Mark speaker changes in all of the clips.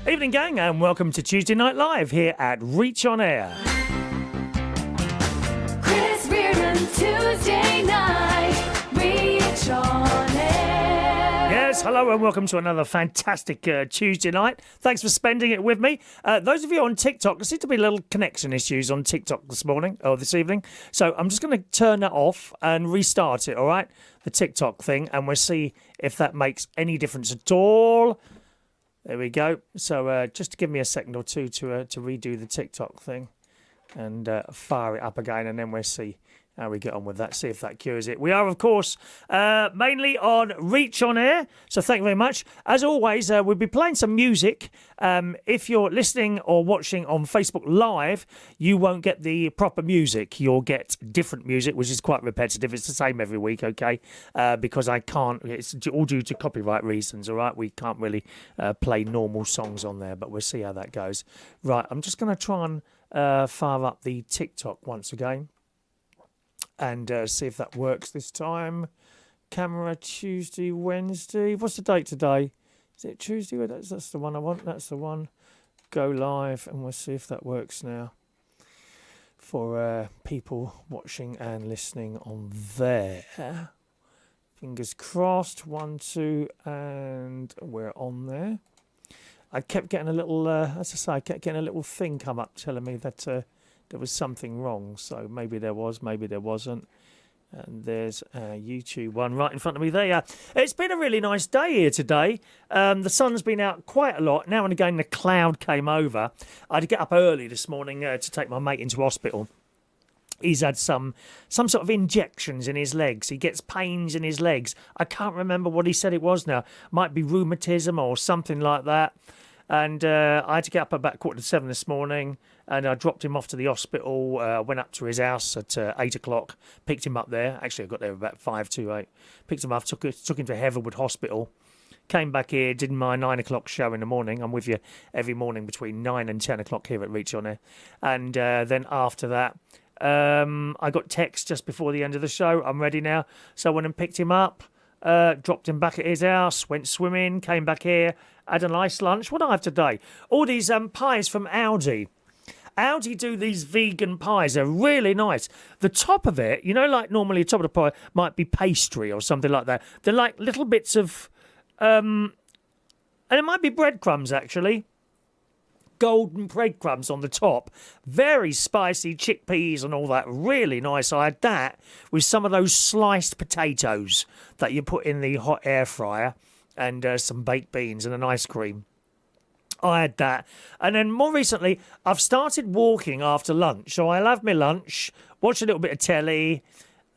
Speaker 1: Evening, gang, and welcome to Tuesday Night Live here at Reach On Air.
Speaker 2: Chris Reardon, Tuesday night, Reach On Air.
Speaker 1: Yes, hello and welcome to another fantastic Tuesday night. Thanks for spending it with me. Those of you on TikTok, there seem to be little connection issues on TikTok this evening. So I'm just going to turn that off and restart it, all right? The TikTok thing, and we'll see if that makes any difference at all. There we go. So just give me a second or two to redo the TikTok thing and fire it up again, and then we'll see how we get on with that, see if that cures it. We are, of course, mainly on Reach On Air, so thank you very much. As always, we'll be playing some music. If you're listening or watching on Facebook Live, you won't get the proper music. You'll get different music, which is quite repetitive. It's the same every week, okay? Because I can't, it's all due to copyright reasons, all right? We can't really play normal songs on there, but we'll see how that goes. Right, I'm just going to try and fire up the TikTok once again. And see if that works this time. Camera Tuesday, Wednesday. What's the date today? Is it Tuesday? That's the one I want. That's the one. Go live, and we'll see if that works now. For people watching and listening on there. Fingers crossed. 1, 2, and we're on there. I kept getting a little, as I say, I kept getting a little thing come up telling me that there was something wrong, so maybe there was, maybe there wasn't. And there's a YouTube one right in front of me there. It's been a really nice day here today. The sun's been out quite a lot. Now and again, the cloud came over. I had to get up early this morning to take my mate into hospital. He's had some sort of injections in his legs. He gets pains in his legs. I can't remember what he said it was now. Might be rheumatism or something like that. And I had to get up about 6:45 this morning, and I dropped him off to the hospital. Went up to his house at 8 o'clock, picked him up there. Actually, I got there about 5 to 8. Picked him up, took him to Heatherwood Hospital. Came back here, did my 9 o'clock show in the morning. I'm with you every morning between 9 and 10 o'clock here at Reach On Air. And then after that, I got text just before the end of the show. I'm ready now. So I went and picked him up. Dropped him back at his house, went swimming, came back here, had a nice lunch. What do I have today? All these pies from Aldi. Aldi do these vegan pies. They're really nice. The top of it, you know, like normally the top of the pie might be pastry or something like that. They're like little bits of, and it might be breadcrumbs actually. Golden breadcrumbs on the top, very spicy chickpeas and all that, really nice. I had that with some of those sliced potatoes that you put in the hot air fryer and some baked beans and an ice cream. I had that, and then more recently I've started walking after lunch, so I'll have my lunch, watch a little bit of telly,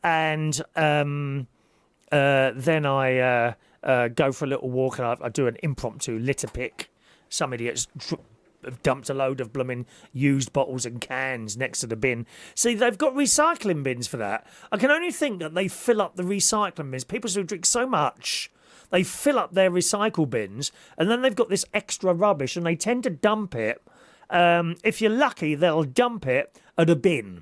Speaker 1: and then I go for a little walk, and I do an impromptu litter pick. Some idiots have dumped a load of blooming used bottles and cans next to the bin. See, they've got recycling bins for that. I can only think that they fill up the recycling bins. People who drink so much, they fill up their recycle bins, and then they've got this extra rubbish, and they tend to dump it. If you're lucky, they'll dump it at a bin.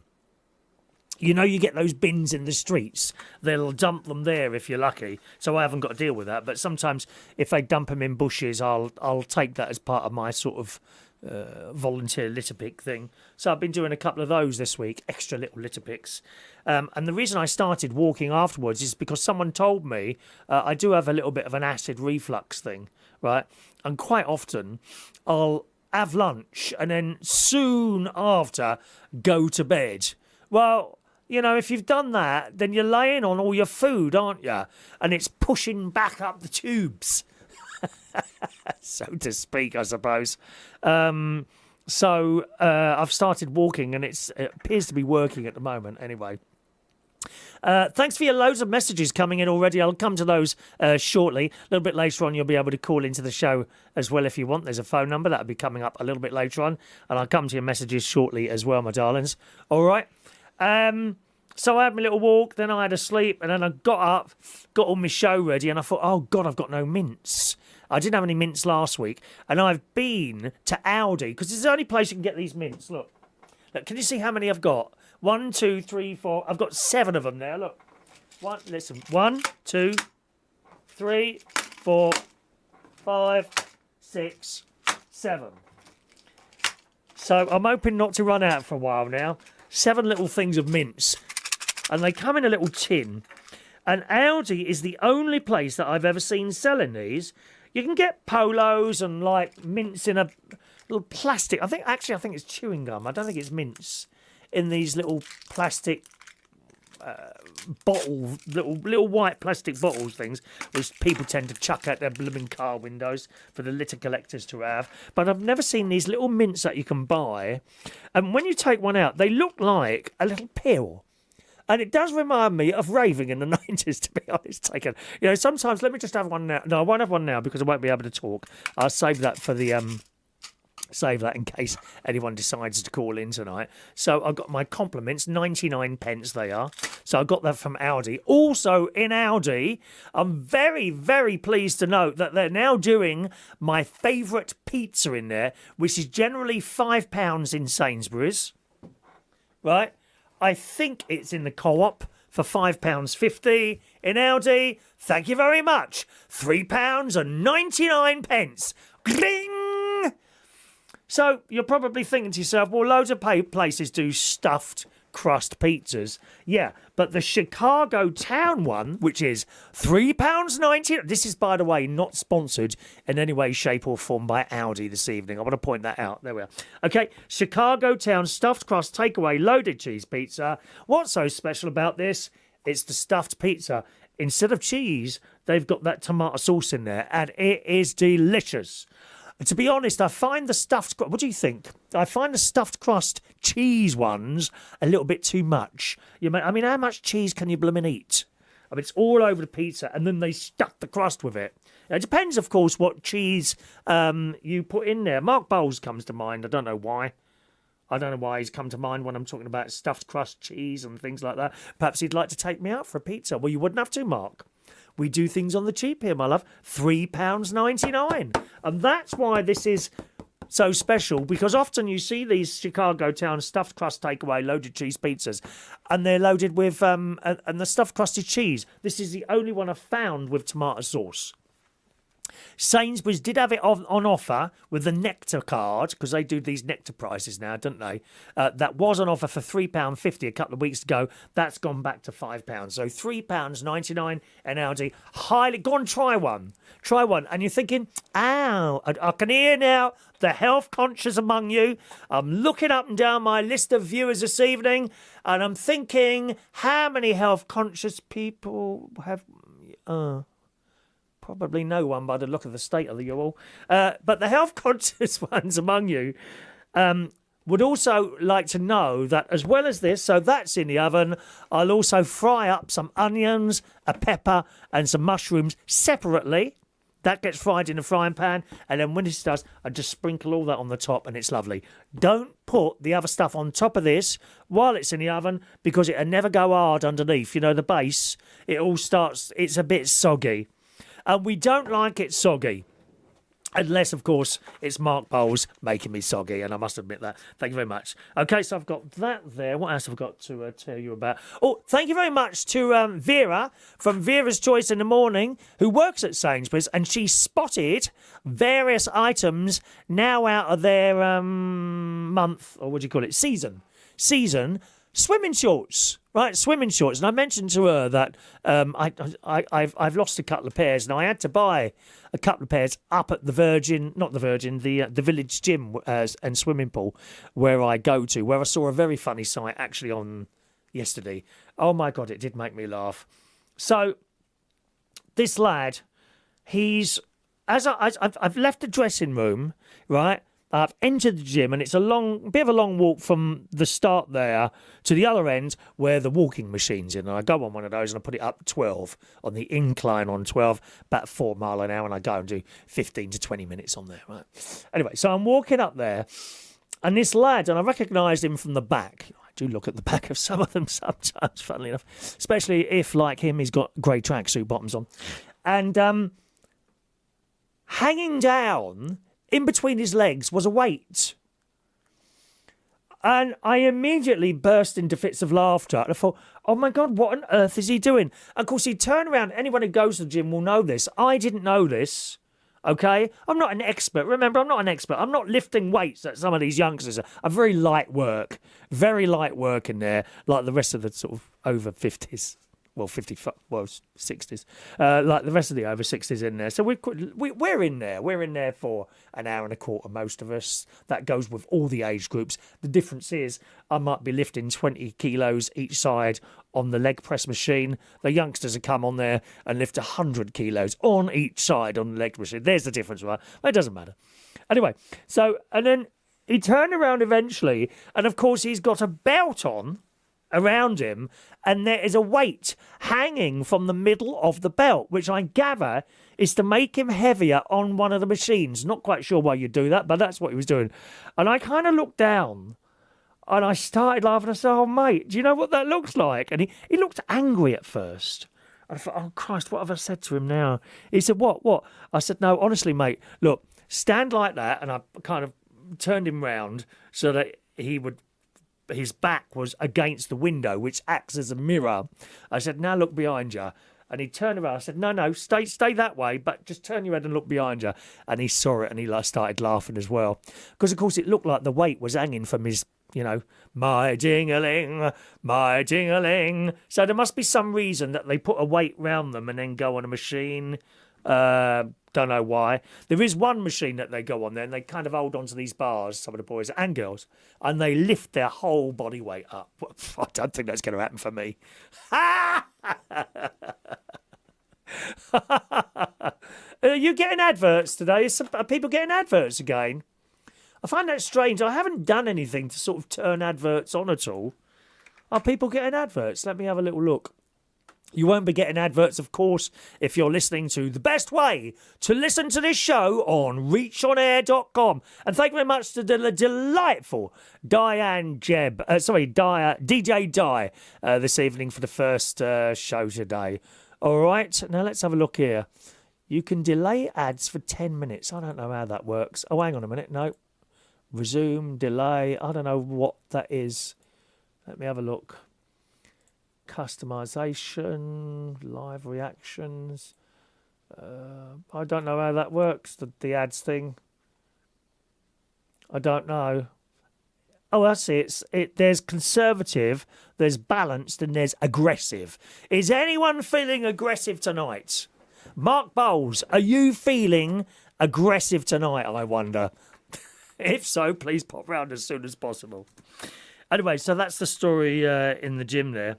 Speaker 1: You know, you get those bins in the streets. They'll dump them there if you're lucky. So I haven't got to deal with that. But sometimes if they dump them in bushes, I'll take that as part of my sort of volunteer litter pick thing. So I've been doing a couple of those this week, extra little litter picks. And the reason I started walking afterwards is because someone told me I do have a little bit of an acid reflux thing, right? And quite often I'll have lunch and then soon after go to bed. Well, you know, if you've done that, then you're laying on all your food, aren't you? And it's pushing back up the tubes, so to speak, I suppose. So I've started walking, and it appears to be working at the moment anyway. Thanks for your loads of messages coming in already. I'll come to those shortly. A little bit later on, you'll be able to call into the show as well if you want. There's a phone number that'll be coming up a little bit later on, and I'll come to your messages shortly as well, my darlings. All right. So I had my little walk, then I had a sleep, and then I got up, got all my show ready, and I thought, oh, God, I've got no mints. I didn't have any mints last week, and I've been to Aldi, because it's the only place you can get these mints. Look, can you see how many I've got? 1, 2, 3, 4. I've got 7 of them there, look. 1, 2, 3, 4, 5, 6, 7. So I'm hoping not to run out for a while now. 7 little things of mints. And they come in a little tin. And Aldi is the only place that I've ever seen selling these. You can get polos and like mints in a little plastic. I think it's chewing gum. I don't think it's mints in these little plastic bottles, little white plastic bottles things, which people tend to chuck out their blooming car windows for the litter collectors to have. But I've never seen these little mints that you can buy. And when you take one out, they look like a little pill. And it does remind me of raving in the 90s, to be honest. Taken, sometimes, let me just have one now. No, I won't have one now because I won't be able to talk. I'll save that for the save that in case anyone decides to call in tonight. So I got my compliments, 99 pence they are. So I got that from Aldi. Also in Aldi, I'm very, very pleased to note that they're now doing my favourite pizza in there, which is generally £5 in Sainsbury's. Right? I think it's in the Co-op for £5.50 in Aldi. Thank you very much. £3.99. Gling! So you're probably thinking to yourself, well, loads of places do stuffed crust pizzas. Yeah, but the Chicago town one, which is £3.90. This is, by the way, not sponsored in any way, shape or form by Aldi this evening. I want to point that out. There we are. Okay, Chicago town stuffed crust takeaway loaded cheese pizza. What's so special about this? It's the stuffed pizza. Instead of cheese, they've got that tomato sauce in there, and it is delicious. To be honest, I find the stuffed... What do you think? I find the stuffed crust cheese ones a little bit too much. I mean, how much cheese can you blooming eat? I mean, it's all over the pizza, and then they stuff the crust with it. It depends, of course, what cheese you put in there. Mark Bowles comes to mind. I don't know why. I don't know why he's come to mind when I'm talking about stuffed crust cheese and things like that. Perhaps he'd like to take me out for a pizza. Well, you wouldn't have to, Mark. We do things on the cheap here, my love. £3.99. And that's why this is so special, because often you see these Chicago town stuffed crust takeaway loaded cheese pizzas, and they're loaded with and the stuffed crusted cheese. This is the only one I've found with tomato sauce. Sainsbury's did have it on offer with the Nectar card, because they do these Nectar prices now, don't they? That was on offer for £3.50 a couple of weeks ago. That's gone back to £5. So £3.99 in Aldi. Go on, try one. Try one. And you're thinking, ow, I can hear now the health conscious among you. I'm looking up and down my list of viewers this evening, and I'm thinking, how many health conscious people have... Probably no one by the look of the state of you all. But the health-conscious ones among you would also like to know that as well as this, so that's in the oven, I'll also fry up some onions, a pepper and some mushrooms separately. That gets fried in a frying pan, and then when this does, I just sprinkle all that on the top, and it's lovely. Don't put the other stuff on top of this while it's in the oven, because it'll never go hard underneath. You know, the base, it's a bit soggy. And we don't like it soggy. Unless, of course, it's Mark Bowles making me soggy, and I must admit that. Thank you very much. Okay, so I've got that there. What else have I got to tell you about? Oh, thank you very much to Vera from Vera's Choice in the Morning, who works at Sainsbury's, and she spotted various items now out of their month, or what do you call it, season, swimming shorts. Right, swimming shorts. And I mentioned to her that I've lost a couple of pairs, and I had to buy a couple of pairs up at the the village gym and swimming pool where I go to, where I saw a very funny sight actually on yesterday. Oh my God, it did make me laugh. So this lad, I've left the dressing room, right? I've entered the gym, and it's a bit of a long walk from the start there to the other end where the walking machine's in. And I go on one of those, and I put it up 12 on the incline on 12, about 4 miles an hour, and I go and do 15 to 20 minutes on there. Right. Anyway, so I'm walking up there, and this lad, and I recognised him from the back. I do look at the back of some of them sometimes, funnily enough, especially if, like him, he's got grey tracksuit bottoms on. And hanging down in between his legs was a weight. And I immediately burst into fits of laughter. And I thought, oh my God, what on earth is he doing? And of course, he'd turn around. Anyone who goes to the gym will know this. I didn't know this. Okay, I'm not an expert. Remember, I'm not an expert. I'm not lifting weights that some of these youngsters are. I'm very light work in there, like the rest of the sort of over 50s. Well, 60s, like the rest of the over 60s in there. So we're in there. We're in there for an hour and a quarter, most of us. That goes with all the age groups. The difference is I might be lifting 20 kilos each side on the leg press machine. The youngsters have come on there and lift 100 kilos on each side on the leg machine. There's the difference, right? It doesn't matter. Anyway, and then he turned around eventually, and of course he's got a belt on around him, and there is a weight hanging from the middle of the belt, which I gather is to make him heavier on one of the machines. Not quite sure why you do that, but that's what he was doing. And I kind of looked down and I started laughing. I said, "Oh, mate, do you know what that looks like?" And he looked angry at first. I thought, "Oh, Christ, what have I said to him now?" He said, What? I said, "No, honestly, mate, look, stand like that." And I kind of turned him round so that his back was against the window, which acts as a mirror. I said, "Now look behind you." And he turned around. I said, No, stay that way, but just turn your head and look behind you. And he saw it, and he started laughing as well. Because, of course, it looked like the weight was hanging from his, my ding-a-ling, my ding-a-ling. So there must be some reason that they put a weight round them and then go on a machine. Don't know why. There is one machine that they go on there and they kind of hold onto these bars, some of the boys and girls, and they lift their whole body weight up. I don't think that's going to happen for me. Are you getting adverts today? Are people getting adverts again? I find that strange. I haven't done anything to sort of turn adverts on at all. Are people getting adverts? Let me have a little look. You won't be getting adverts, of course, if you're listening to the best way to listen to this show on reachonair.com. And thank you very much to the delightful DJ Di this evening for the first show today. All right, now let's have a look here. You can delay ads for 10 minutes. I don't know how that works. Oh, hang on a minute. No. Resume, delay. I don't know what that is. Let me have a look. Customization, live reactions. I don't know how that works, the ads thing. I don't know. Oh, that's it. There's conservative, there's balanced, and there's aggressive. Is anyone feeling aggressive tonight? Mark Bowles, are you feeling aggressive tonight, I wonder? If so, please pop round as soon as possible. Anyway, so that's the story in the gym there.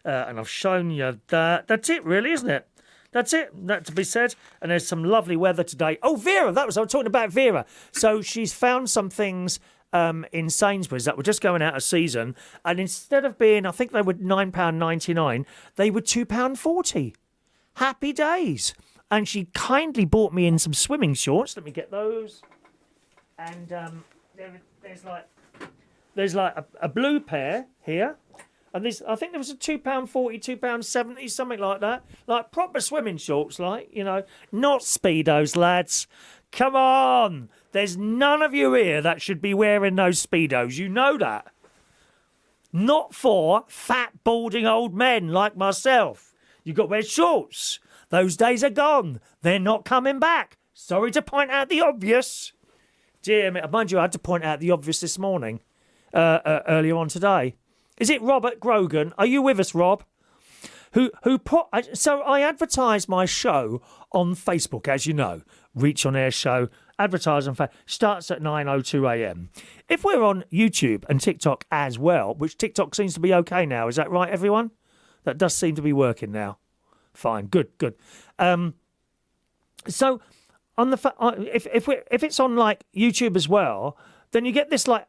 Speaker 1: And I've shown you that. That's it, really, isn't it? That's it. That to be said. And there's some lovely weather today. Oh, Vera, I was talking about Vera. So she's found some things in Sainsbury's that were just going out of season. And instead of being, I think they were £9.99, they were £2.40. Happy days. And she kindly bought me in some swimming shorts. Let me get those. And there's like a blue pair here. And this, I think there was a £2.40, £2.70, something like that. Like proper swimming shorts, not Speedos, lads. Come on. There's none of you here that should be wearing those Speedos. You know that. Not for fat, balding old men like myself. You've got to wear shorts. Those days are gone. They're not coming back. Sorry to point out the obvious. Dear me, mind you, I had to point out the obvious this morning, earlier on today. Is it Robert Grogan? Are you with us, Rob? So I advertise my show on Facebook, as you know. Reach on Air Show, advertise on Facebook, starts at 9:02 a.m. If we're on YouTube and TikTok as well, which TikTok seems to be okay now, is that right, everyone? That does seem to be working now. Fine, good. So on if it's on like YouTube as well, then you get this like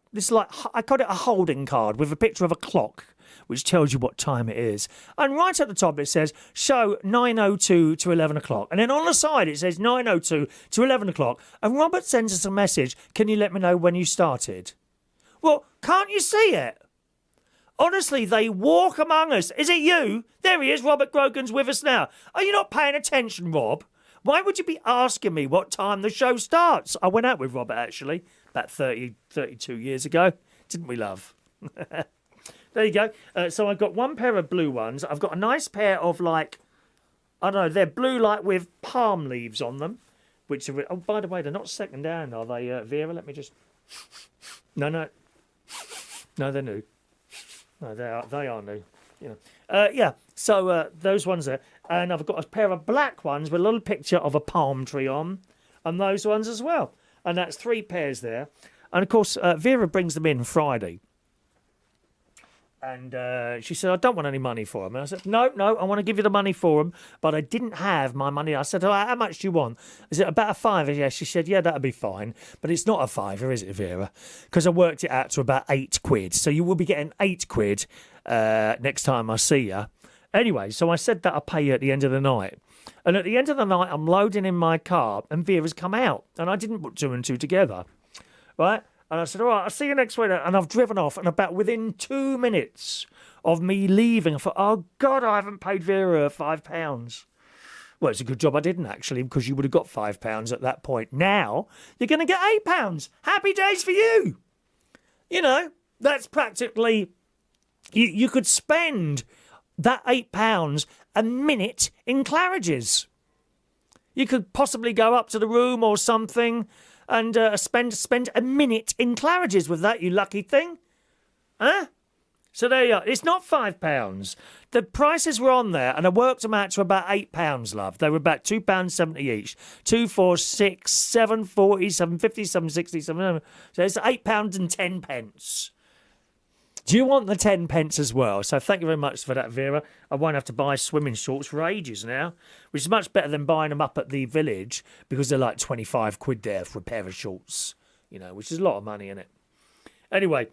Speaker 1: I call it a holding card with a picture of a clock, which tells you what time it is. And right at the top it says show 9:02 to 11 o'clock. And then on the side it says 9:02 to 11 o'clock. And Robert sends us a message. Can you let me know when you started? Well, can't you see it? Honestly, they walk among us. Is it you? There he is. Robert Grogan's with us now. Are you not paying attention, Rob? Why would you be asking me what time the show starts? I went out with Robert, actually, about 32 years ago. Didn't we, love? There you go. So I've got one pair of blue ones. I've got a nice pair of, they're blue, with palm leaves on them. which are... Oh, by the way, they're not second hand, are they, Vera? Let me just... No, they're new. No, they are new. You know. Yeah, so those ones there. And I've got a pair of black ones with a little picture of a palm tree on, and those ones as well. And that's 3 pairs there. And, of course, Vera brings them in Friday. And she said, I don't want any money for them. And I said, no, I want to give you the money for them, but I didn't have my money. I said, how much do you want? Is it about a £5? Yeah, she said, yeah, that'll be fine. But it's not a £5, is it, Vera? Because I worked it out to about £8. So you will be getting £8 next time I see you. Anyway, so I said that I'll pay you at the end of the night. And at the end of the night, I'm loading in my car, and Vera's come out. And I didn't put 2 and 2 together, right? And I said, all right, I'll see you next week. And I've driven off. And about within 2 minutes of me leaving, I thought, oh, God, I haven't paid Vera £5. Well, it's a good job I didn't, actually, because you would have got £5 at that point. Now, you're going to get £8. Happy days for you. You know, that's practically... You could spend that £8 a minute in Claridge's. You could possibly go up to the room or something... and spend a minute in Claridge's with that, you lucky thing. Huh? So there you are. It's not £5. The prices were on there, and I worked them out to about £8, love. They were about £2.70 each. 2, 4, 6, 7, 40, 7, 50, 7, 60, 7... So it's £8.10. Do you want the 10 pence as well? So thank you very much for that, Vera. I won't have to buy swimming shorts for ages now, which is much better than buying them up at the village because they're like 25 quid there for a pair of shorts, you know, which is a lot of money, isn't it? Anyway,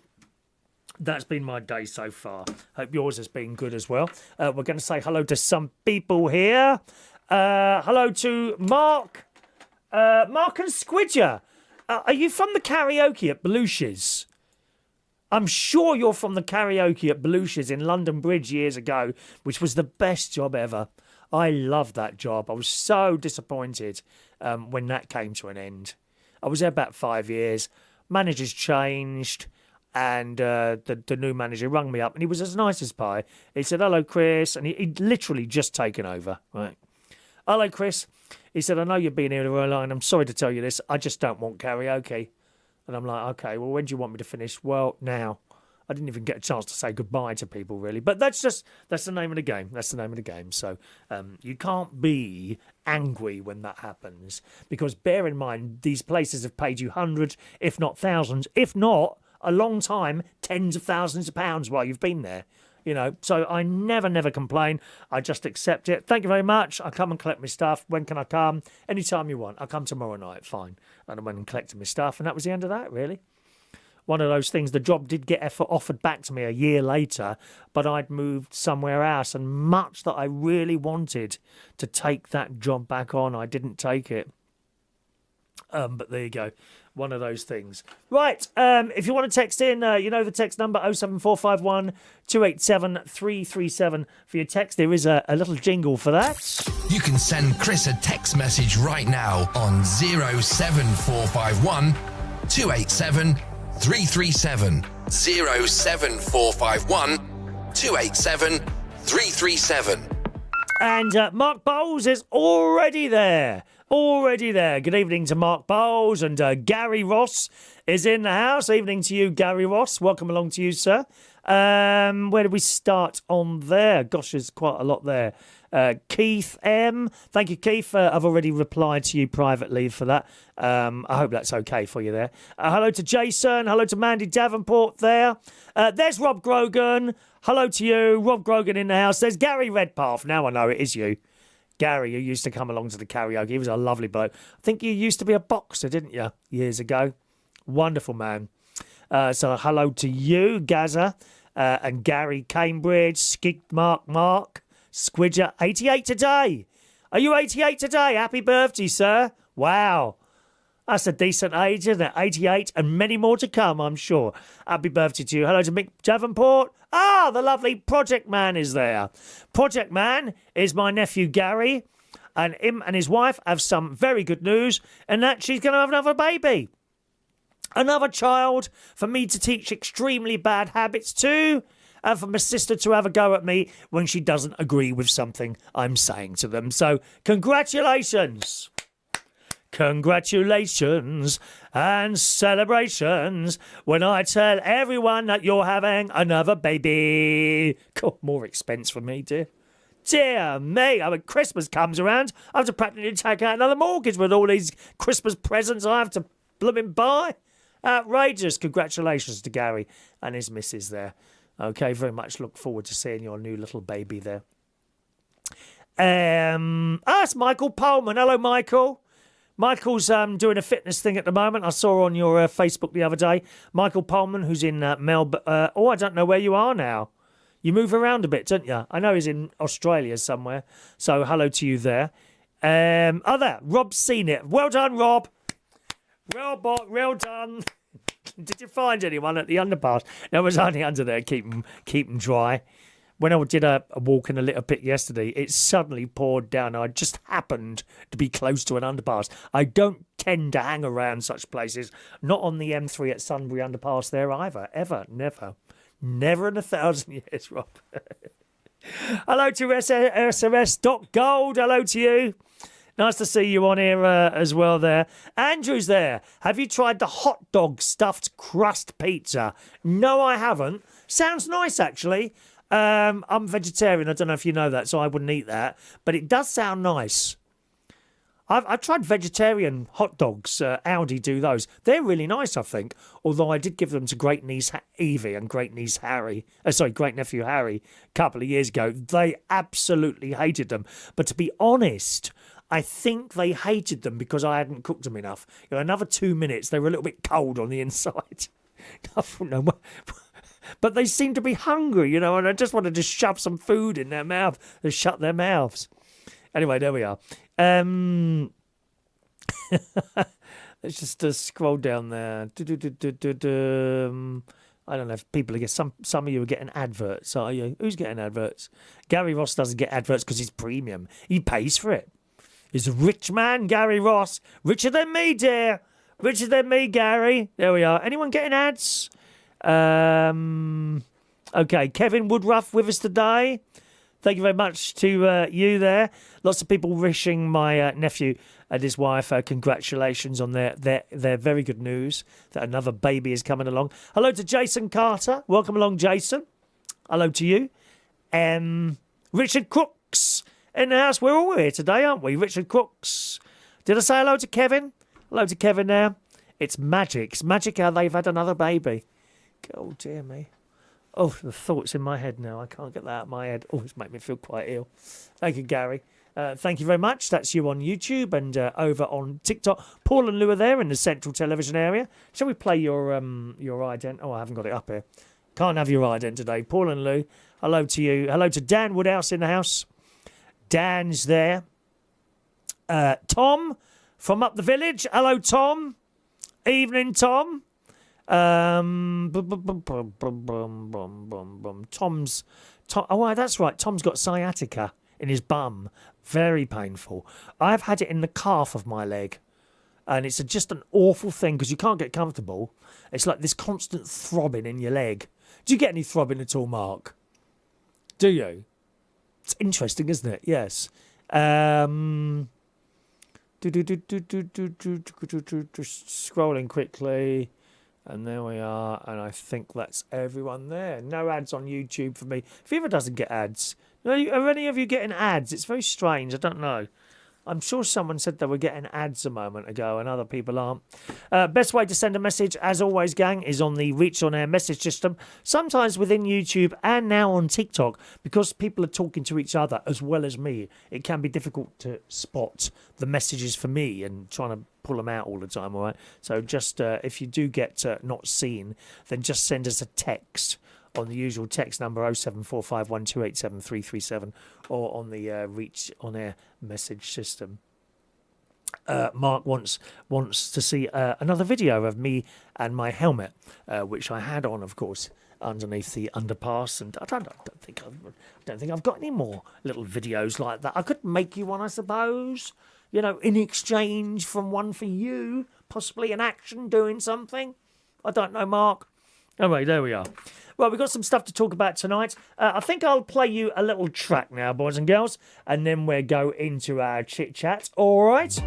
Speaker 1: that's been my day so far. Hope yours has been good as well. We're going to say hello to some people here. Hello to Mark. Mark and Squidger. Are you from the karaoke at Belushi's? I'm sure you're from the karaoke at Belushi's in London Bridge years ago, which was the best job ever. I loved that job. I was so disappointed when that came to an end. I was there about 5 years. Managers changed, and the new manager rung me up, and he was as nice as pie. He said, hello, Chris, and he'd literally just taken over. Right. Hello, Chris. He said, I know you've been here a while, and I'm sorry to tell you this, I just don't want karaoke. And I'm like, okay, well, when do you want me to finish? Well, now. I didn't even get a chance to say goodbye to people, really. But that's the name of the game. That's the name of the game. So you can't be angry when that happens. Because bear in mind, these places have paid you hundreds, if not thousands, if not, a long time, tens of thousands of pounds while you've been there. You know, so I never complain. I just accept it. Thank you very much. I come and collect my stuff. When can I come? Anytime you want. I'll come tomorrow night. Fine. And I went and collected my stuff. And that was the end of that, really. One of those things. The job did get offered back to me a year later, but I'd moved somewhere else. And much that I really wanted to take that job back on, I didn't take it. But there you go. One of those things. Right, if you want to text in, you know the text number 07451 287 337 for your text. There is a little jingle for that.
Speaker 3: You can send Chris a text message right now on 07451 287 337. 07451 287 337.
Speaker 1: And Mark Bowles is already there. Already there. Good evening to Mark Bowles, and Gary Ross is in the house. Evening to you, Gary Ross. Welcome along to you, sir. Where did we start on there? Gosh, there's quite a lot there. Keith M. Thank you, Keith. I've already replied to you privately for that. I hope that's okay for you there. Hello to Jason. Hello to Mandy Davenport there. There's Rob Grogan. Hello to you. Rob Grogan in the house. There's Gary Redpath. Now I know it is you. Gary, you used to come along to the karaoke. He was a lovely bloke. I think you used to be a boxer, didn't you, years ago? Wonderful man. So hello to you, Gaza, and Gary Cambridge, Skig Mark, Squidger, 88 today. Are you 88 today? Happy birthday, sir. Wow. That's a decent age, isn't it? 88 and many more to come, I'm sure. Happy birthday to you. Hello to Mick Davenport. Ah, the lovely Project Man is there. Project Man is my nephew Gary, and him and his wife have some very good news, and that she's going to have another baby. Another child for me to teach extremely bad habits to, and for my sister to have a go at me when she doesn't agree with something I'm saying to them. So, congratulations. congratulations and celebrations when I tell everyone that you're having another baby. God, more expense for me, dear. Dear me, when Christmas comes around, I have to practically take out another mortgage with all these Christmas presents I have to blooming buy. Outrageous. Congratulations to Gary and his missus there. Okay, very much look forward to seeing your new little baby there. It's Michael Pullman. Hello, Michael. Michael's doing a fitness thing at the moment. I saw on your Facebook the other day. Michael Pullman, who's in Melbourne. I don't know where you are now. You move around a bit, don't you? I know he's in Australia somewhere. So hello to you there. There, Rob's seen it. Well done, Rob. Well done. Did you find anyone at the underpass? No, it was only under there. Keep them dry. When I did a walk in a little pit yesterday, it suddenly poured down. I just happened to be close to an underpass. I don't tend to hang around such places. Not on the M3 at Sunbury underpass there either. Ever. Never. Never in 1,000 years, Rob. Hello to SMS.gold. Hello to you. Nice to see you on here as well there. Andrew's there. Have you tried the hot dog stuffed crust pizza? No, I haven't. Sounds nice, actually. I'm vegetarian. I don't know if you know that, so I wouldn't eat that. But it does sound nice. I've tried vegetarian hot dogs. Aldi do those. They're really nice, I think. Although I did give them to great niece Evie and great nephew Harry a couple of years ago. They absolutely hated them. But to be honest, I think they hated them because I hadn't cooked them enough. Another 2 minutes, they were a little bit cold on the inside. I don't know. But they seemed to be hungry, and I just wanted to shove some food in their mouth and shut their mouths. Anyway, there we are. Let's just scroll down there. I don't know if people get some of you are getting adverts, are you? Who's getting adverts? Gary Ross doesn't get adverts because he's premium. He pays for it. He's a rich man, Gary Ross. Richer than me, dear. Richer than me, Gary. There we are. Anyone getting ads? Okay, Kevin Woodruff with us today. Thank you very much to you there. Lots of people wishing my nephew and his wife congratulations on their very good news that another baby is coming along. Hello to Jason Carter. Welcome along, Jason. Hello to you. Richard Crooks in the house. We're all here today, aren't we? Richard Crooks. Did I say hello to Kevin? Hello to Kevin there. It's magic. It's magic how they've had another baby. Oh, dear me. Oh, the thoughts in my head now. I can't get that out of my head. Oh, it's made me feel quite ill. Thank you, Gary. Thank you very much. That's you on YouTube and over on TikTok. Paul and Lou are there in the central television area. Shall we play your ident? Oh, I haven't got it up here. Can't have your ident today. Paul and Lou, hello to you. Hello to Dan Woodhouse in the house. Dan's there. Tom from up the village. Hello, Tom. Evening, Tom. Tom's. Oh, that's right. Tom's got sciatica in his bum. Very painful. I've had it in the calf of my leg, and it's just an awful thing because you can't get comfortable. It's like this constant throbbing in your leg. Do you get any throbbing at all, Mark? Do you? It's interesting, isn't it? Yes. Just scrolling quickly. And there we are, and I think that's everyone there. No ads on YouTube for me. Fever doesn't get ads. Are any of you getting ads? It's very strange. I don't know. I'm sure someone said they were getting ads a moment ago, and other people aren't. Best way to send a message, as always, gang, is on the Reach on Air message system. Sometimes within YouTube and now on TikTok, because people are talking to each other as well as me, it can be difficult to spot the messages for me and trying to pull them out all the time, all right? So just if you do get not seen, then just send us a text on the usual text number 07451287337 or on the Reach on Air message system. Mark wants to see another video of me and my helmet, which I had on, of course, underneath the underpass, and I don't think I've got any more little videos like that. I could make you one, I suppose. In exchange from one for you, possibly an action doing something. I don't know, Mark. Anyway, there we are. Well, we've got some stuff to talk about tonight. I think I'll play you a little track now, boys and girls, and then we'll go into our chit-chat. All right?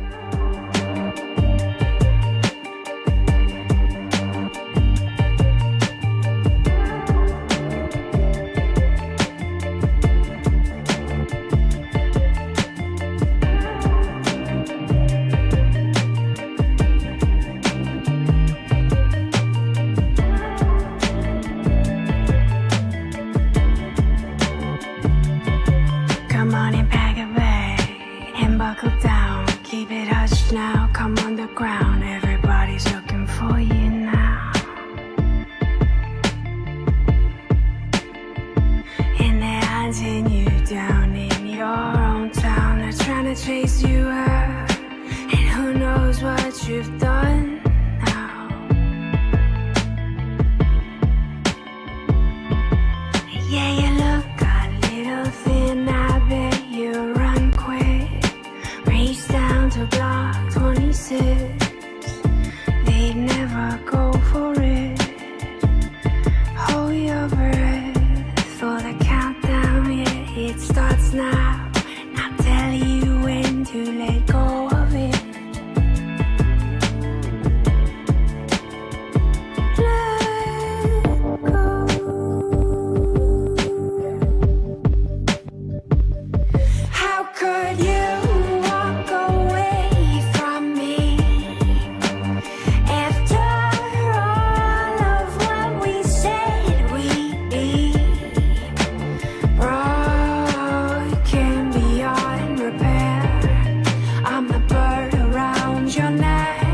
Speaker 4: now. Yeah, you look a little thin, I bet you run quick. Reach down to block 26. They'd never go for it. Hold your breath for the countdown, yeah, it starts now. I'll tell you when to let go of it. Let go. How could you walk away from me after all of what we said we'd be? Broken beyond repair. I'm the bird around your neck.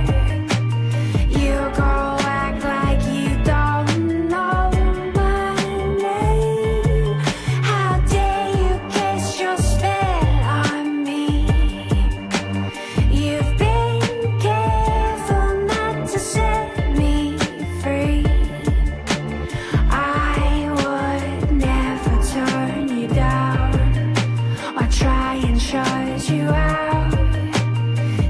Speaker 4: You go act like you don't know my name. How dare you cast your spell on me? You've been careful not to set me free. I would never turn you down or try and shut you out.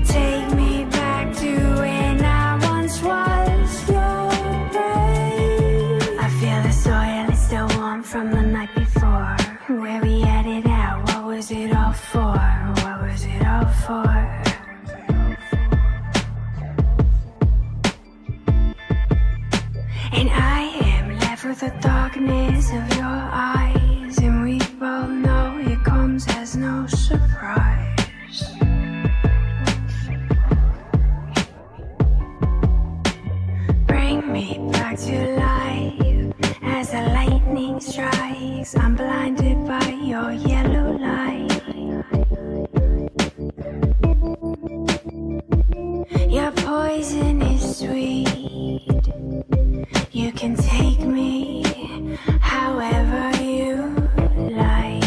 Speaker 4: Take me back to when I once was your brain. I feel the soil is still warm from the night before. Where we had it out, what was it all for? What was it all for? And I am left with the darkness of your eyes. And we both know it comes as no surprise. Bring me back to life as the lightning strikes. I'm blinded by your yellow light. Your poison is sweet. You can take me however you like.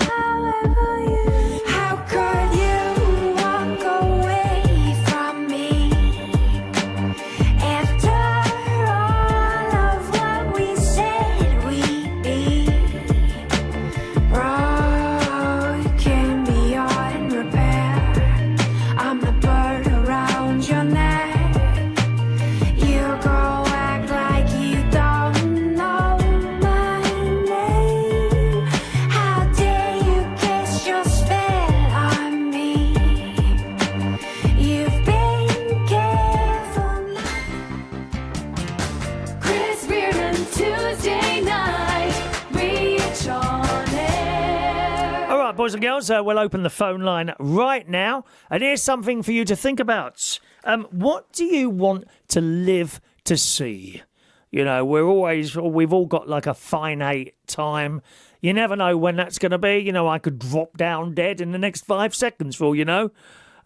Speaker 4: However you. How could you walk away from me after all of what we said we'd be? Broken beyond repair. I'm the bird around your neck. You go act like you don't know my name. How dare you cast your spell on me? You've been careful.
Speaker 2: Chris Reardon, Tuesday night, reach on air.
Speaker 1: All right, boys and girls, we'll open the phone line right now. And here's something for you to think about. What do you want to live to see? You know, we've all got like a finite time. You never know when that's going to be. You know, I could drop down dead in the next 5 seconds for all you know.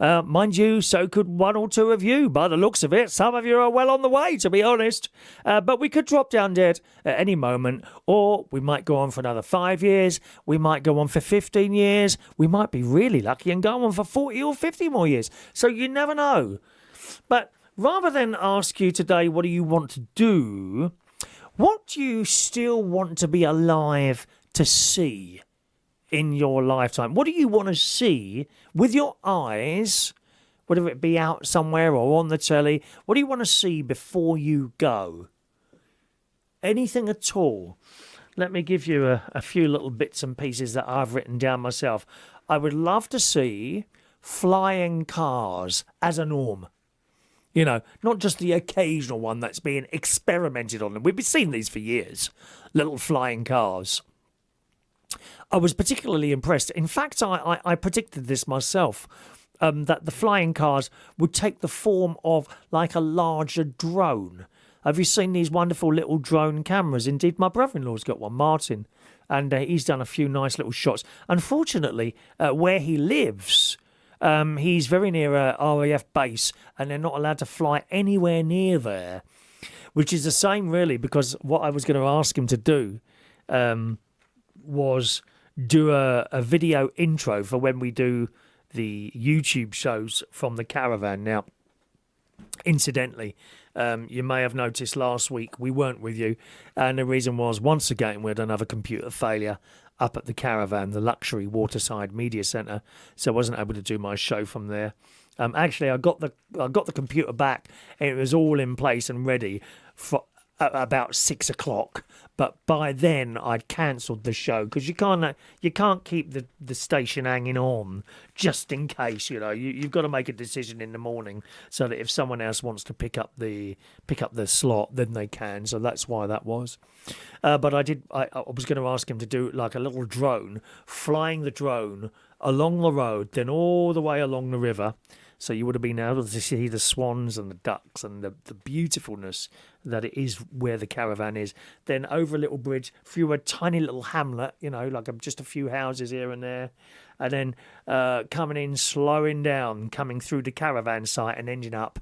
Speaker 1: Mind you, so could one or two of you. By the looks of it, some of you are well on the way, to be honest. But we could drop down dead at any moment, or we might go on for another 5 years. We might go on for 15 years. We might be really lucky and go on for 40 or 50 more years. So you never know. But rather than ask you today, what do you want to do? What do you still want to be alive to see in your lifetime? What do you want to see with your eyes, whether it be out somewhere or on the telly? What do you want to see before you go? Anything at all? Let me give you a few little bits and pieces that I've written down myself. I would love to see flying cars as a norm. You know, not just the occasional one that's being experimented on. We've been seeing these for years, little flying cars. I was particularly impressed. In fact, I predicted this myself, that the flying cars would take the form of like a larger drone. Have you seen these wonderful little drone cameras? Indeed, my brother-in-law's got one, Martin, and he's done a few nice little shots. Unfortunately, where he lives, he's very near a RAF base, and they're not allowed to fly anywhere near there, which is a shame, really, because what I was going to ask him to do was do a video intro for when we do the YouTube shows from the caravan. Now, incidentally, you may have noticed last week we weren't with you, and the reason was, once again, we had another computer failure up at the caravan, the luxury waterside media centre, so I wasn't able to do my show from there. Actually, I got the computer back, and it was all in place and ready for about 6 o'clock. But by then, I'd cancelled the show because you can't keep the station hanging on just in case. You've got to make a decision in the morning so that if someone else wants to pick up the slot, then they can. So that's why that was. But I was going to ask him to do like a little drone, flying the drone along the road, then all the way along the river. So you would have been able to see the swans and the ducks and the beautifulness that it is where the caravan is. Then over a little bridge through a tiny little hamlet, like just a few houses here and there. And then coming in, slowing down, coming through the caravan site and ending up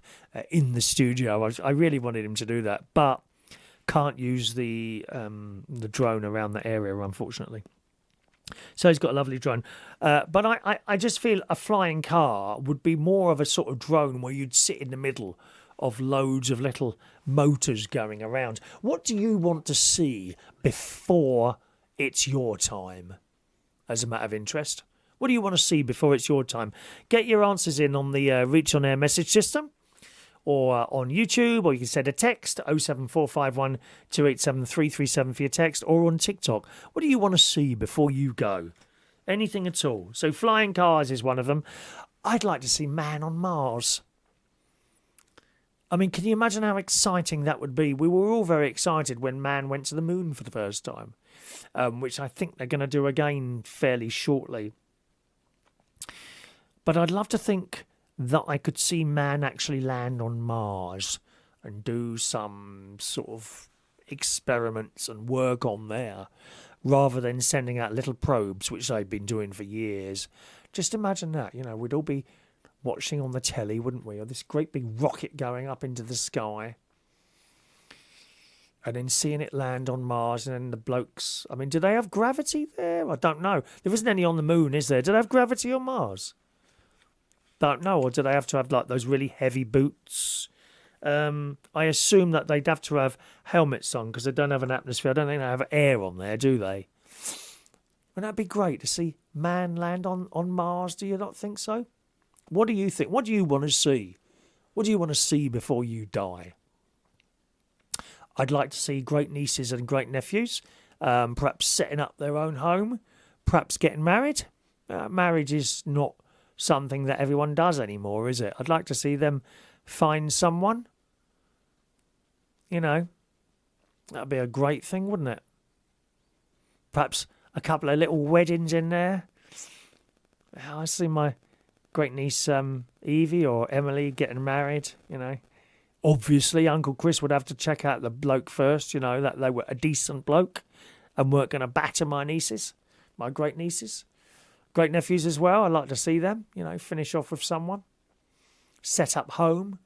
Speaker 1: in the studio. I really wanted him to do that, but can't use the drone around the area, unfortunately. So he's got a lovely drone. But I just feel a flying car would be more of a sort of drone where you'd sit in the middle of loads of little motors going around. What do you want to see before it's your time, as a matter of interest? What do you want to see before it's your time? Get your answers in on the Reach On Air message system, or on YouTube, or you can send a text, 07451 287 337 for your text, or on TikTok. What do you want to see before you go? Anything at all. So flying cars is one of them. I'd like to see man on Mars. I mean, can you imagine how exciting that would be? We were all very excited when man went to the moon for the first time, which I think they're going to do again fairly shortly. But I'd love to think that I could see man actually land on Mars and do some sort of experiments and work on there, rather than sending out little probes, which they've been doing for years. Just imagine that, we'd all be watching on the telly, wouldn't we? Or this great big rocket going up into the sky, and then seeing it land on Mars, and then the blokes... I mean, do they have gravity there? I don't know. There isn't any on the moon, is there? Do they have gravity on Mars? Don't know. Or do they have to have like those really heavy boots? I assume that they'd have to have helmets on because they don't have an atmosphere. I don't think they have air on there, do they? Wouldn't that be great to see man land on Mars? Do you not think so? What do you think? What do you want to see? What do you want to see before you die? I'd like to see great nieces and great nephews, perhaps setting up their own home, perhaps getting married. Marriage is not something that everyone does anymore, is it? I'd like to see them find someone. That'd be a great thing, wouldn't it? Perhaps a couple of little weddings in there. I see my great niece Evie or Emily getting married, Obviously, Uncle Chris would have to check out the bloke first, that they were a decent bloke and weren't going to batter my nieces, my great nieces. Great nephews as well. I'd like to see them, finish off with someone. Set up home.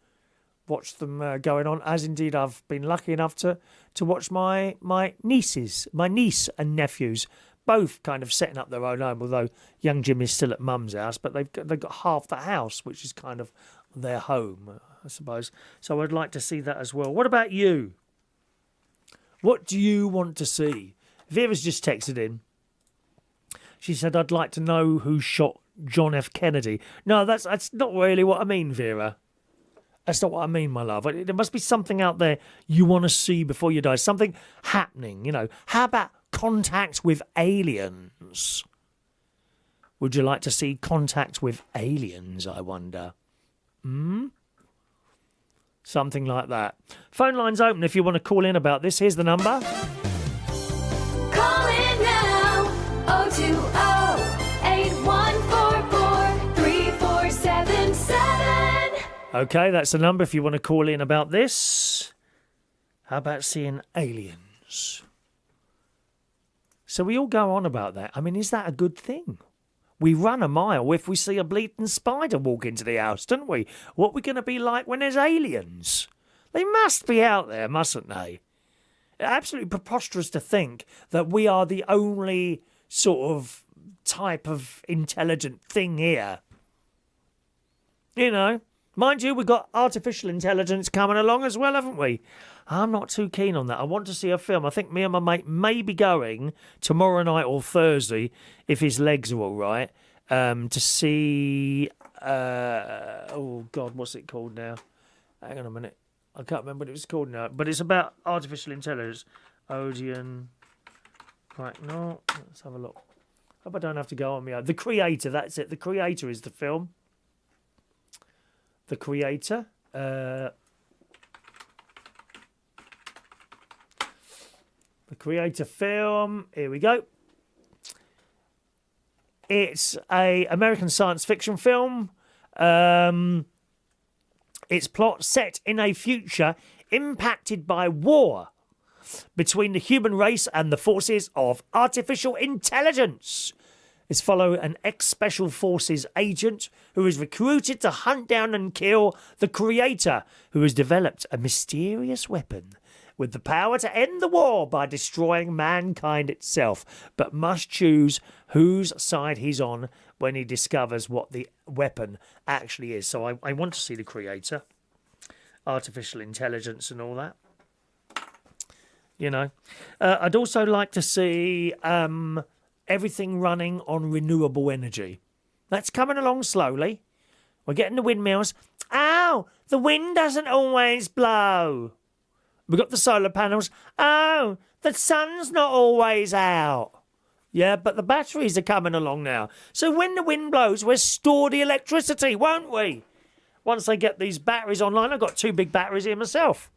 Speaker 1: Watch them going on. As indeed I've been lucky enough to watch my niece and nephews both kind of setting up their own home, although young Jim is still at mum's house, but they've got half the house, which is kind of their home, I suppose. So I'd like to see that as well. What about you? What do you want to see? Vera's just texted in. She said, I'd like to know who shot John F. Kennedy. No, that's not really what I mean, Vera. That's not what I mean, my love. There must be something out there you want to see before you die. Something happening, How about contact with aliens? Would you like to see contact with aliens, I wonder? Something like that. Phone line's open if you want to call in about this. Here's the number.
Speaker 2: Call in now. 020-8144-3477.
Speaker 1: Okay, that's the number if you want to call in about this. How about seeing aliens? So we all go on about that. I mean, is that a good thing? We run a mile if we see a bleating spider walk into the house, don't we? What are we going to be like when there's aliens? They must be out there, mustn't they? Absolutely preposterous to think that we are the only sort of type of intelligent thing here. You know, mind you, we've got artificial intelligence coming along as well, haven't we? I'm not too keen on that. I want to see a film. I think me and my mate may be going tomorrow night or Thursday, if his legs are all right, to see... oh, God, what's it called now? Hang on a minute. I can't remember what it was called now. But it's about artificial intelligence. Odeon... Right, no, let's have a look. Hope I don't have to go on my own. The Creator, that's it. The Creator is the film. The Creator. The Creator film. Here we go. It's a American science fiction film. Its plot set in a future impacted by war between the human race and the forces of artificial intelligence. It's follow an ex-special forces agent who is recruited to hunt down and kill the Creator, who has developed a mysterious weapon with the power to end the war by destroying mankind itself, but must choose whose side he's on when he discovers what the weapon actually is. So I want to see the Creator, artificial intelligence and all that. You know, I'd also like to see everything running on renewable energy. That's coming along slowly. We're getting the windmills. Ow, the wind doesn't always blow. We've got the solar panels. Oh, the sun's not always out. Yeah, but the batteries are coming along now. So when the wind blows, we'll store the electricity, won't we? Once they get these batteries online, I've got 2 big batteries here myself.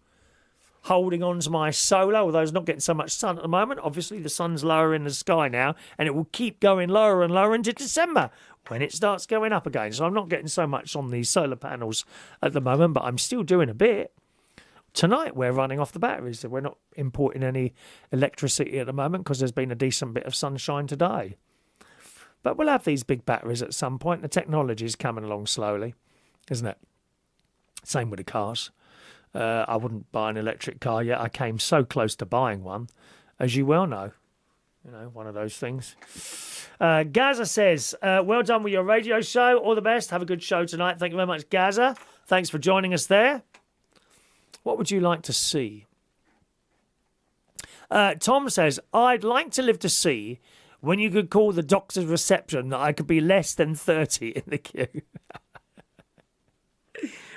Speaker 1: Holding on to my solar, although it's not getting so much sun at the moment. Obviously, the sun's lower in the sky now, and it will keep going lower and lower into December when it starts going up again. So I'm not getting so much on these solar panels at the moment, but I'm still doing a bit. Tonight, we're running off the batteries, so we're not importing any electricity at the moment because there's been a decent bit of sunshine today. But we'll have these big batteries at some point. The technology is coming along slowly, isn't it? Same with the cars. I wouldn't buy an electric car yet. I came so close to buying one, as you well know. You know, one of those things. Gaza says, well done with your radio show. All the best. Have a good show tonight. Thank you very much, Gaza. Thanks for joining us there. What would you like to see? Tom says, I'd like to live to see when you could call the doctor's reception that I could be less than 30 in the queue.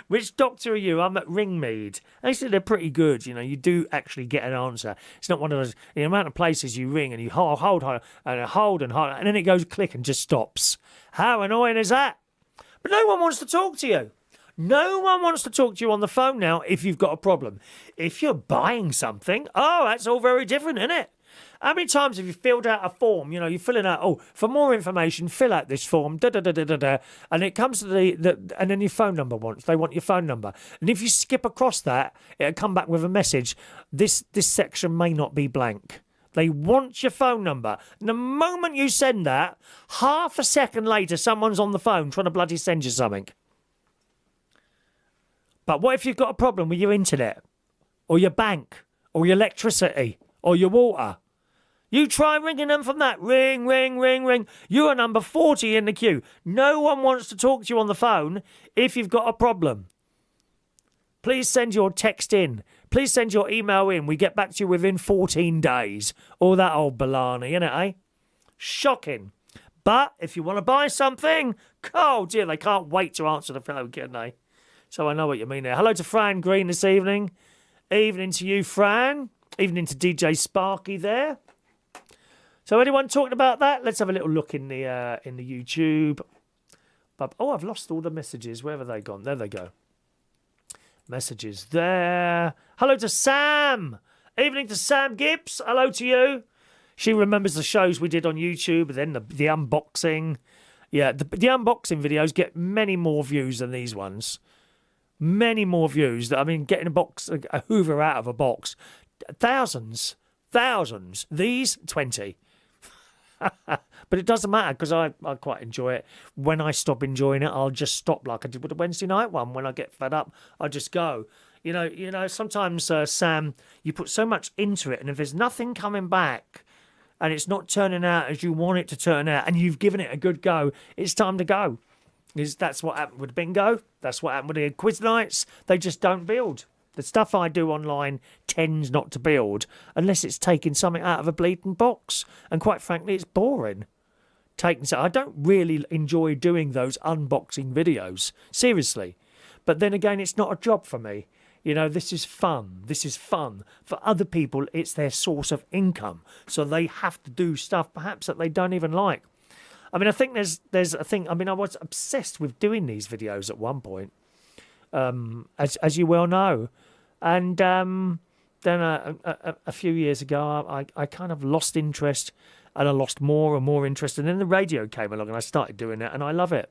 Speaker 1: Which doctor are you? I'm at Ringmead. Actually, they're pretty good. You know, you do actually get an answer. It's not one of those, the amount of places you ring and you hold, and then it goes click and just stops. How annoying is that? But no one wants to talk to you. No one wants to talk to you on the phone now if you've got a problem. If you're buying something, that's all very different, isn't it? How many times have you filled out a form? You know, you're filling out, for more information, fill out this form, and it comes to and then your phone number they want your phone number. And if you skip across that, it'll come back with a message. This section may not be blank. They want your phone number. And the moment you send that, half a second later, someone's on the phone trying to bloody send you something. But what if you've got a problem with your internet, or your bank, or your electricity, or your water? You try ringing them from that. Ring, ring, ring, ring. You are number 40 in the queue. No one wants to talk to you on the phone if you've got a problem. Please send your text in. Please send your email in. We get back to you within 14 days. All that old baloney, innit, eh? Shocking. But if you want to buy something, oh dear, they can't wait to answer the phone, can they? So I know what you mean there. Hello to Fran Green this evening. Evening to you, Fran. Evening to DJ Sparky there. So anyone talking about that? Let's have a little look in the YouTube. I've lost all the messages. Where have they gone? There they go. Messages there. Hello to Sam. Evening to Sam Gibbs. Hello to you. She remembers the shows we did on YouTube, then the unboxing. Yeah, the unboxing videos get many more views than these ones. Many more views. I mean, getting a Hoover out of a box. Thousands. These, 20. But it doesn't matter because I quite enjoy it. When I stop enjoying it, I'll just stop like I did with the Wednesday night one. When I get fed up, I just go. You know. Sometimes, Sam, you put so much into it, and if there's nothing coming back, and it's not turning out as you want it to turn out, and you've given it a good go, it's time to go. That's what happened with bingo. That's what happened with the quiz nights. They just don't build. The stuff I do online tends not to build unless it's taking something out of a bleeding box. And quite frankly, it's boring. I don't really enjoy doing those unboxing videos. Seriously. But then again, it's not a job for me. You know, this is fun. This is fun. For other people, it's their source of income. So they have to do stuff perhaps that they don't even like. I mean, I think there's a thing. I mean, I was obsessed with doing these videos at one point, as you well know. And then a few years ago, I kind of lost interest, and I lost more and more interest. And then the radio came along, and I started doing it, and I love it.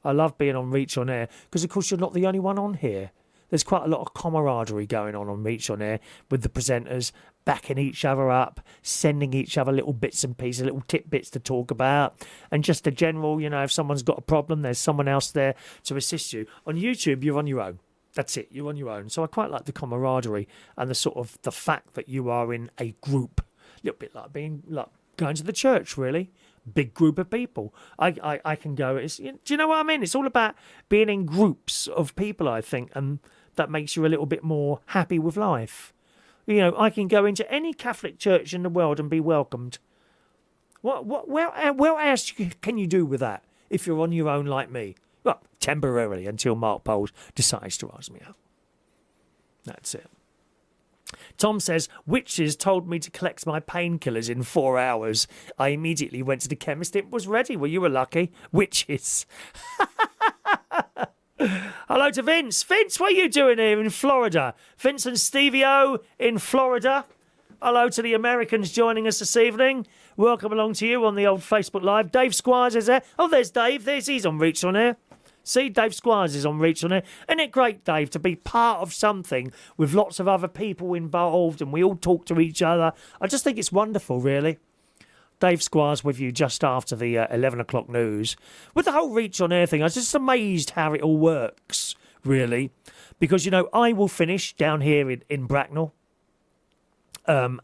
Speaker 1: I love being on Reach on Air because, of course, you're not the only one on here. There's quite a lot of camaraderie going on Reach on Air with the presenters, backing each other up, sending each other little bits and pieces, little tidbits to talk about, and just a general, you know, if someone's got a problem, there's someone else there to assist you. On YouTube, you're on your own. That's it. You're on your own. So I quite like the camaraderie and the fact that you are in a group. A little bit like going to the church, really. Big group of people. I can go. Do you know what I mean? It's all about being in groups of people, I think, and that makes you a little bit more happy with life. You know, I can go into any Catholic church in the world and be welcomed. What else can you do with that if you're on your own like me? Well, temporarily until Mark Bowles decides to ask me out. That's it. Tom says, witches told me to collect my painkillers in 4 hours. I immediately went to the chemist. It was ready. Well, you were lucky. Witches. Hello to Vince. Vince, what are you doing here in Florida? Vince and Stevie O in Florida. Hello to the Americans joining us this evening. Welcome along to you on the old Facebook Live. Dave Squires is there. Oh, there's Dave. He's on Reach on Air. See, Dave Squires is on Reach on Air. Isn't it great, Dave, to be part of something with lots of other people involved and we all talk to each other? I just think it's wonderful, really. Dave Squires with you just after the 11 o'clock news. With the whole Reach on Air thing, I was just amazed how it all works, really. Because, you know, I will finish down here in Bracknell, bang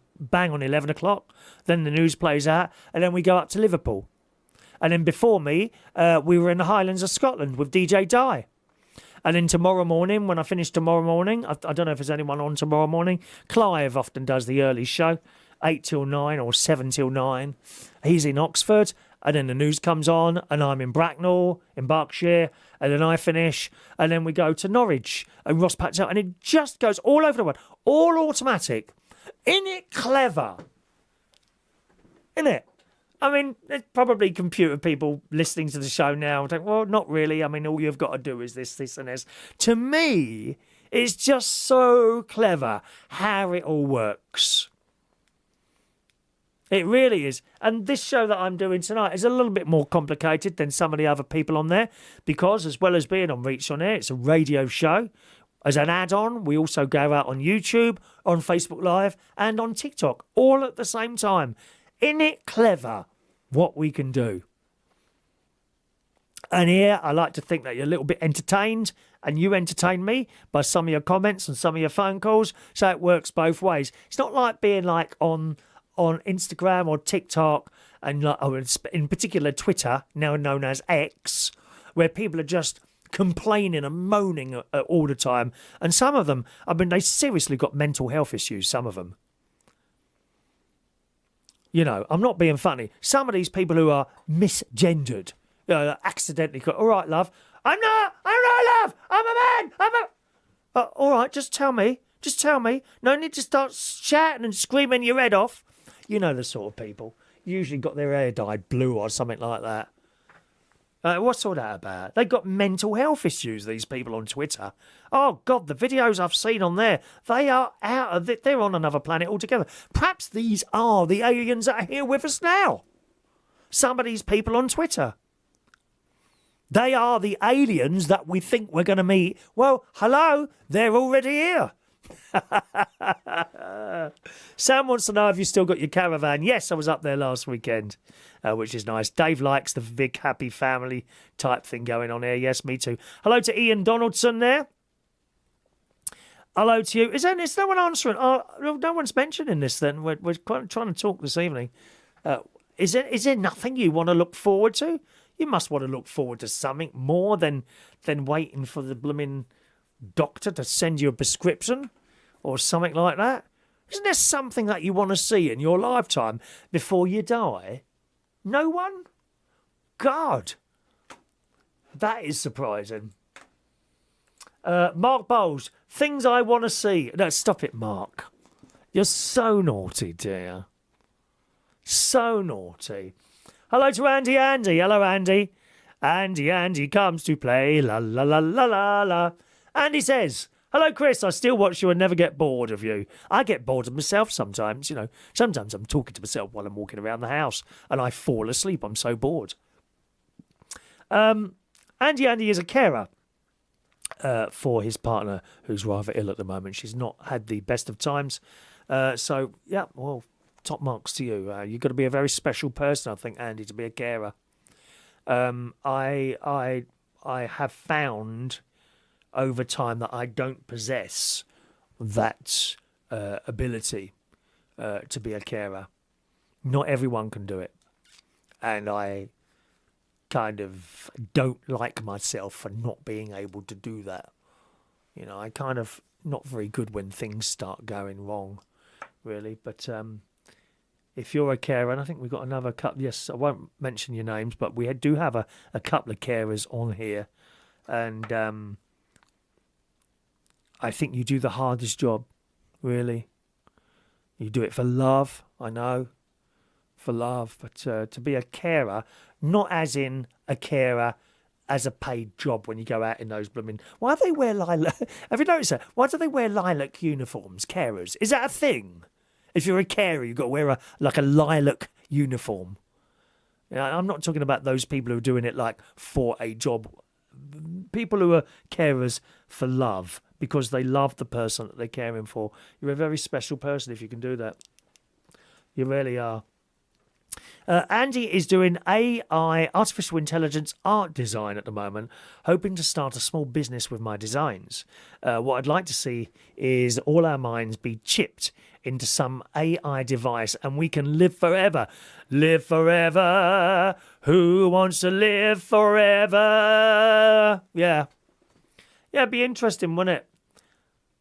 Speaker 1: on 11 o'clock. Then the news plays out, and then we go up to Liverpool. And then before me, we were in the Highlands of Scotland with DJ Di. And then tomorrow morning, when I finish tomorrow morning, I don't know if there's anyone on tomorrow morning, Clive often does the early show, 8 till 9 or 7 till 9. He's in Oxford, and then the news comes on, and I'm in Bracknell, in Berkshire, and then I finish, and then we go to Norwich and Ross Patchell, and it just goes all over the world, all automatic. Isn't it clever? Isn't it? I mean, there's probably computer people listening to the show now and think, well, not really. I mean, all you've got to do is this, and this. To me, it's just so clever how it all works. It really is. And this show that I'm doing tonight is a little bit more complicated than some of the other people on there because as well as being on Reach on Air, it's a radio show. As an add-on, we also go out on YouTube, on Facebook Live and on TikTok, all at the same time. Isn't it clever what we can do? And here, I like to think that you're a little bit entertained and you entertain me by some of your comments and some of your phone calls. So it works both ways. It's not like being like on Instagram or TikTok and like, in particular Twitter, now known as X, where people are just complaining and moaning all the time. And some of them, I mean, they seriously got mental health issues, some of them. You know, I'm not being funny. Some of these people who are misgendered, accidentally, all right, love, I'm not love, I'm a man, all right, just tell me. No need to start shouting and screaming your head off. You know the sort of people. Usually got their hair dyed blue or something like that. What's all that about? They've got mental health issues, these people on Twitter. Oh, God, the videos I've seen on there, they are out of it. They're on another planet altogether. Perhaps these are the aliens that are here with us now. Some of these people on Twitter. They are the aliens that we think we're going to meet. Well, hello, they're already here. Sam wants to know if you still got your caravan. Yes, I was up there last weekend, which is nice. Dave likes the big happy family type thing going on here. Yes, me too. Hello to Ian Donaldson there. Hello to you. Is no one answering? No one's mentioning this then. We're trying to talk this evening. Is there nothing you want to look forward to? You must want to look forward to something more than waiting for the blooming doctor to send you a prescription or something like that. Isn't there something that you want to see in your lifetime before you die? No one? God, that is surprising. Mark Bowles, things I want to see. No, stop it, Mark. You're so naughty, dear. So naughty. Hello to Andy. Hello, Andy. Andy comes to play. La la la la la la. Andy says, hello, Chris. I still watch you and never get bored of you. I get bored of myself sometimes, you know. Sometimes I'm talking to myself while I'm walking around the house and I fall asleep. I'm so bored. Andy is a carer for his partner who's rather ill at the moment. She's not had the best of times. So, yeah, well, top marks to you. You've got to be a very special person, I think, Andy, to be a carer. I have found over time that I don't possess that ability to be a carer. Not everyone can do it. And I kind of don't like myself for not being able to do that. You know, I kind of not very good when things start going wrong, really. But if you're a carer, and I think we've got another couple, yes, I won't mention your names, but we do have a couple of carers on here. And I think you do the hardest job, really. You do it for love, I know, for love. But to be a carer, not as in a carer as a paid job when you go out in those blooming... Why do they wear lilac... Have you noticed that? Why do they wear lilac uniforms, carers? Is that a thing? If you're a carer, you've got to wear a lilac uniform. You know, I'm not talking about those people who are doing it like for a job. People who are carers for love, because they love the person that they're caring for. You're a very special person if you can do that. You really are. Andy is doing AI, artificial intelligence art design at the moment, hoping to start a small business with my designs. What I'd like to see is all our minds be chipped into some AI device and we can live forever. Live forever. Who wants to live forever? Yeah. Yeah, it'd be interesting, wouldn't it?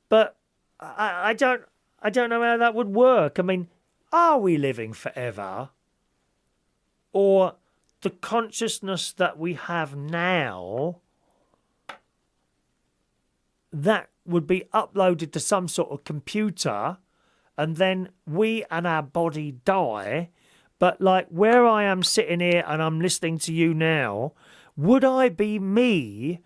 Speaker 1: But I don't know how that would work. I mean, are we living forever? Or the consciousness that we have now, that would be uploaded to some sort of computer, and then we and our body die. But like where I am sitting here and I'm listening to you now, would I be me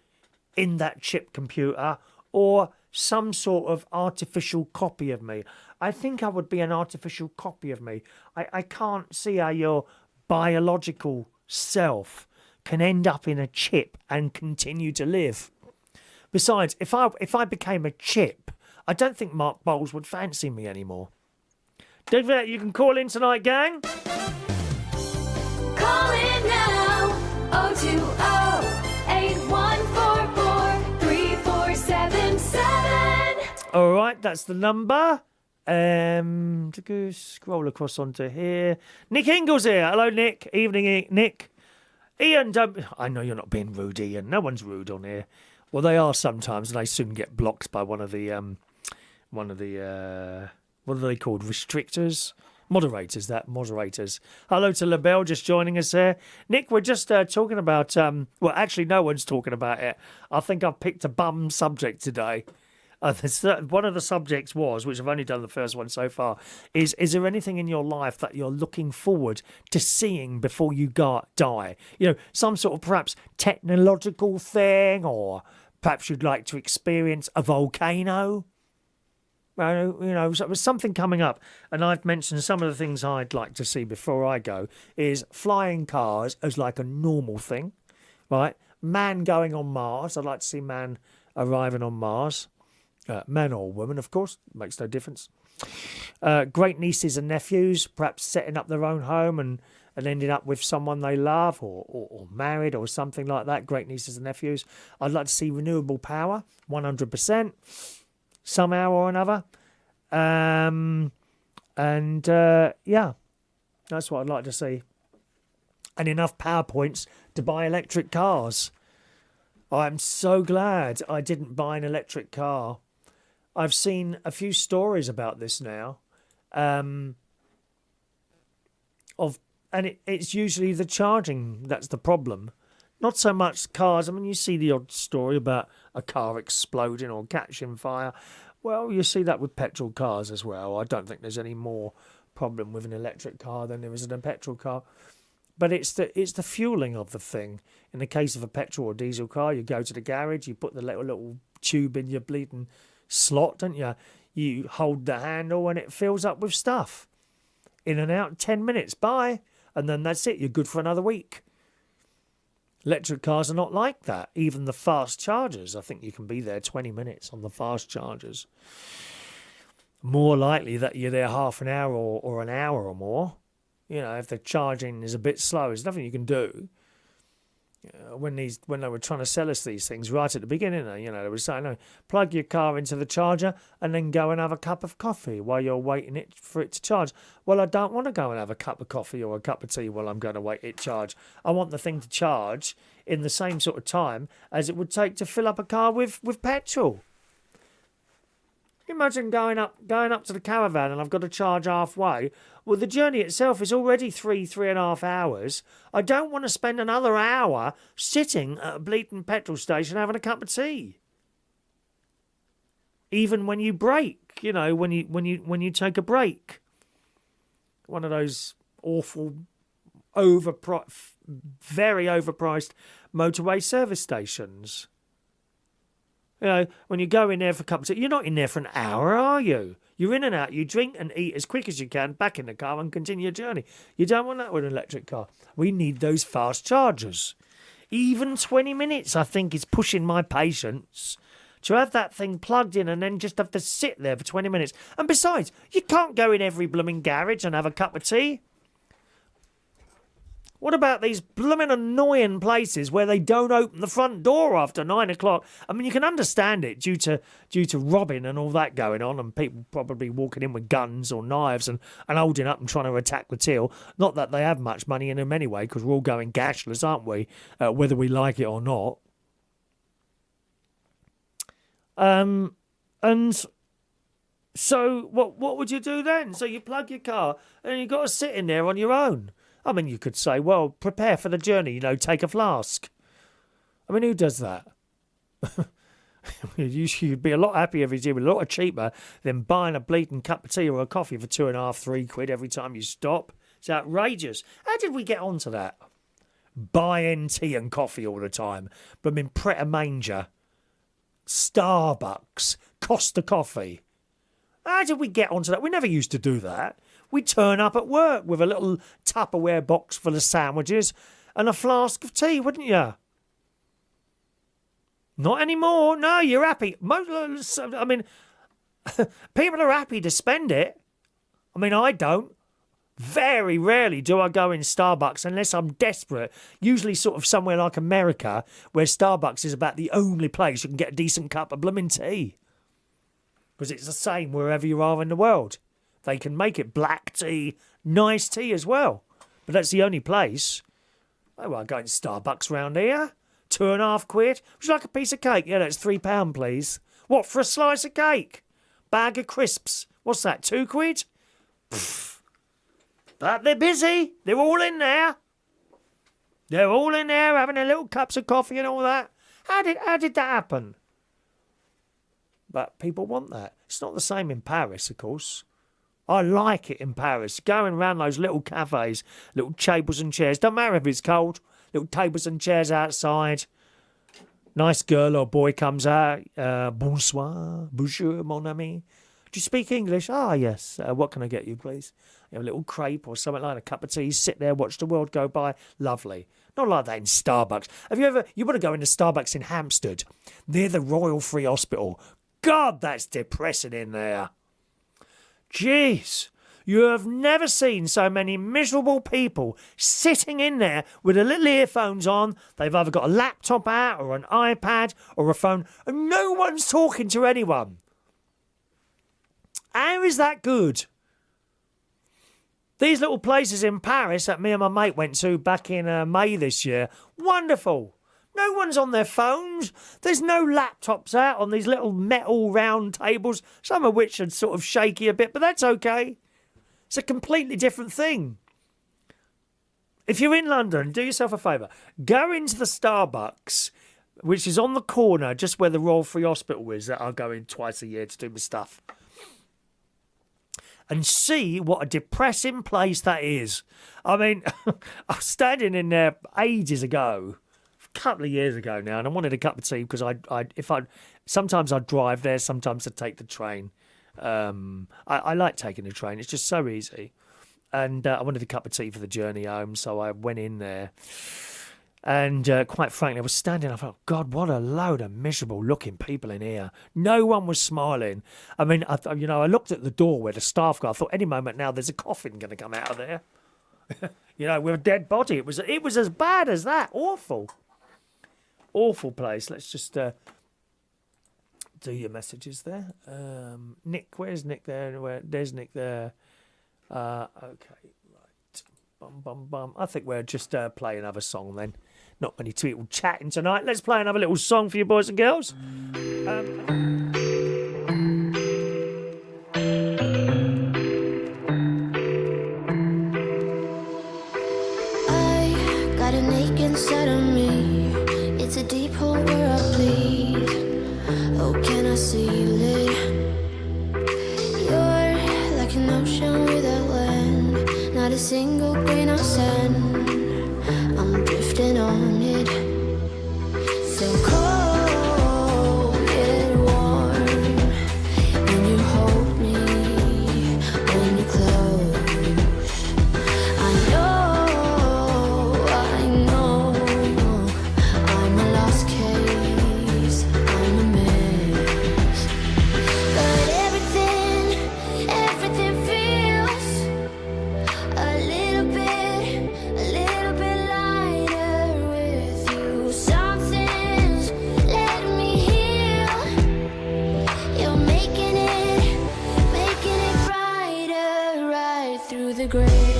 Speaker 1: in that chip computer or some sort of artificial copy of me? I think I would be an artificial copy of me. I can't see how your biological self can end up in a chip and continue to live. Besides, if I became a chip, I don't think Mark Bowles would fancy me anymore. Don't forget, you can call in tonight, gang.
Speaker 2: Call in now. 020-8144-3477.
Speaker 1: All right, that's the number. To go scroll across onto here. Nick Ingles here. Hello, Nick. Evening, Nick. Ian, I know you're not being rude, Ian. No one's rude on here. Well, they are sometimes, and they soon get blocked by one of the what are they called? Restrictors? Moderators. Hello to LaBelle, just joining us there. Nick, we're just talking about, well, actually, no one's talking about it. I think I've picked a bum subject today. One of the subjects was, which I've only done the first one so far, is there anything in your life that you're looking forward to seeing before you die? You know, some sort of perhaps technological thing, or perhaps you'd like to experience a volcano. You know, something coming up. And I've mentioned some of the things I'd like to see before I go is flying cars as like a normal thing, right? Man going on Mars. I'd like to see man arriving on Mars. Man or woman, of course, makes no difference. Great nieces and nephews, perhaps setting up their own home and ending up with someone they love or married or something like that. Great nieces and nephews. I'd like to see renewable power, 100%, somehow or another. Yeah, that's what I'd like to see. and enough PowerPoints to buy electric cars. I'm so glad I didn't buy an electric car. I've seen a few stories about this now. It's usually the charging that's the problem. Not so much cars. I mean, you see the odd story about a car exploding or catching fire. Well, you see that with petrol cars as well. I don't think there's any more problem with an electric car than there is in a petrol car. But it's the fueling of the thing. In the case of a petrol or diesel car, you go to the garage, you put the little tube in your bleeding slot, don't you? You hold the handle and it fills up with stuff. In and out, 10 minutes, bye. And then that's it, you're good for another week. Electric cars are not like that. Even the fast chargers, I think you can be there 20 minutes on the fast chargers. More likely that you're there half an hour or an hour or more. You know, if the charging is a bit slow, there's nothing you can do. When they were trying to sell us these things right at the beginning, they were saying, no, plug your car into the charger and then go and have a cup of coffee while you're waiting for it to charge. Well, I don't want to go and have a cup of coffee or a cup of tea while I'm going to wait it to charge. I want the thing to charge in the same sort of time as it would take to fill up a car with petrol. Imagine going up to the caravan and I've got to charge halfway. Well, the journey itself is already 3.5 hours. I don't want to spend another hour sitting at a bleating petrol station having a cup of tea. Even when you break, when you take a break. One of those awful, very overpriced motorway service stations. When you go in there for a cup of tea, you're not in there for an hour, are you? You're in and out, you drink and eat as quick as you can, back in the car and continue your journey. You don't want that with an electric car. We need those fast chargers. Even 20 minutes, I think, is pushing my patience. To have that thing plugged in and then just have to sit there for 20 minutes. And besides, you can't go in every blooming garage and have a cup of tea. What about these blooming annoying places where they don't open the front door after 9 o'clock? I mean, you can understand it due to robbing and all that going on, and people probably walking in with guns or knives and holding up and trying to attack the till. Not that they have much money in them anyway, because we're all going cashless, aren't we? Whether we like it or not. And so what would you do then? So you plug your car and you've got to sit in there on your own. I mean, you could say, well, prepare for the journey, take a flask. I mean, who does that? You'd be a lot happier if you did, a lot cheaper than buying a bleating cup of tea or a coffee for £2.5, £3 every time you stop. It's outrageous. How did we get onto that? Buying tea and coffee all the time. But in Pret a Manger, Starbucks, Costa Coffee. How did we get onto that? We never used to do that. We'd turn up at work with a little Tupperware box full of sandwiches and a flask of tea, wouldn't you? Not anymore. No, you're happy. I mean, people are happy to spend it. I mean, I don't. Very rarely do I go in Starbucks unless I'm desperate. Usually sort of somewhere like America, where Starbucks is about the only place you can get a decent cup of blooming tea. Because it's the same wherever you are in the world. They can make it black tea, nice tea as well. But that's the only place. I won't go in Starbucks round here. £2.5. Would you like a piece of cake? Yeah, that's £3, please. What, for a slice of cake? Bag of crisps. What's that, £2? Pfft. But they're busy. They're all in there. They're all in there having their little cups of coffee and all that. How did that happen? But people want that. It's not the same in Paris, of course. I like it in Paris. Going around those little cafes, little tables and chairs. Don't matter if it's cold. Little tables and chairs outside. Nice girl or boy comes out. Bonsoir, bonjour, mon ami. Do you speak English? Ah, yes. What can I get you, please? You have a little crepe or something like a cup of tea. Sit there, watch the world go by. Lovely. Not like that in Starbucks. You want to go into Starbucks in Hampstead, near the Royal Free Hospital. God, that's depressing in there. Jeez, you have never seen so many miserable people sitting in there with their little earphones on. They've either got a laptop out or an iPad or a phone, and no one's talking to anyone. How is that good? These little places in Paris that me and my mate went to back in May this year, wonderful. No one's on their phones. There's no laptops out on these little metal round tables, some of which are sort of shaky a bit, but that's okay. It's a completely different thing. If you're in London, do yourself a favour. Go into the Starbucks, which is on the corner just where the Royal Free Hospital is, that I go in twice a year to do my stuff. And see what a depressing place that is. I mean, I was standing in there ages ago, a couple of years ago now, and I wanted a cup of tea because sometimes I'd drive there, sometimes I'd take the train. I like taking the train; it's just so easy. And I wanted a cup of tea for the journey home, so I went in there. And quite frankly, I was standing, I thought, God, what a load of miserable-looking people in here. No one was smiling. I mean, I looked at the door where the staff go. I thought, any moment now, there's a coffin going to come out of there. With a dead body. It was as bad as that. Awful. Awful place. Let's just do your messages there. Nick, where's Nick there? There's Nick there. Okay, right. Bum, bum, bum. I think we're just play another song then. Not many people chatting tonight. Let's play another little song for you boys and girls.
Speaker 5: I got an ache inside of me. It's a deep hole where I bleed. Oh, can I seal it? You're like an ocean without land. Not a single grain of sand. I'm drifting on it. So cold yet warm. When you hold me, when you close. I know I'm a lost case, I'm a mess. But everything feels a little bit lighter with you. Something's letting me heal. You're making it brighter right through the gray.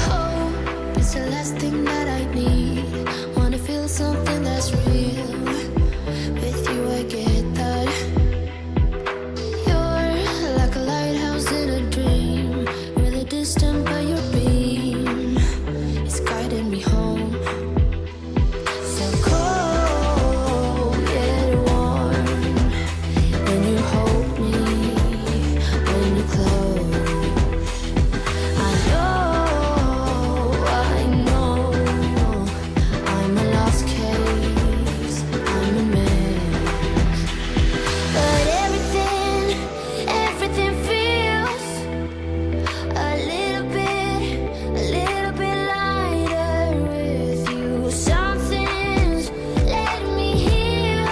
Speaker 5: Hope it's the last thing that I need. Wanna feel something that's real. With you I get that. You're like a lighthouse in a dream. Really distant but your beam is guiding me home. So cold yet warm. When you hold me, when you close. I know I'm a lost case, I'm a mess. But everything feels a little bit lighter with you. Something's letting me heal.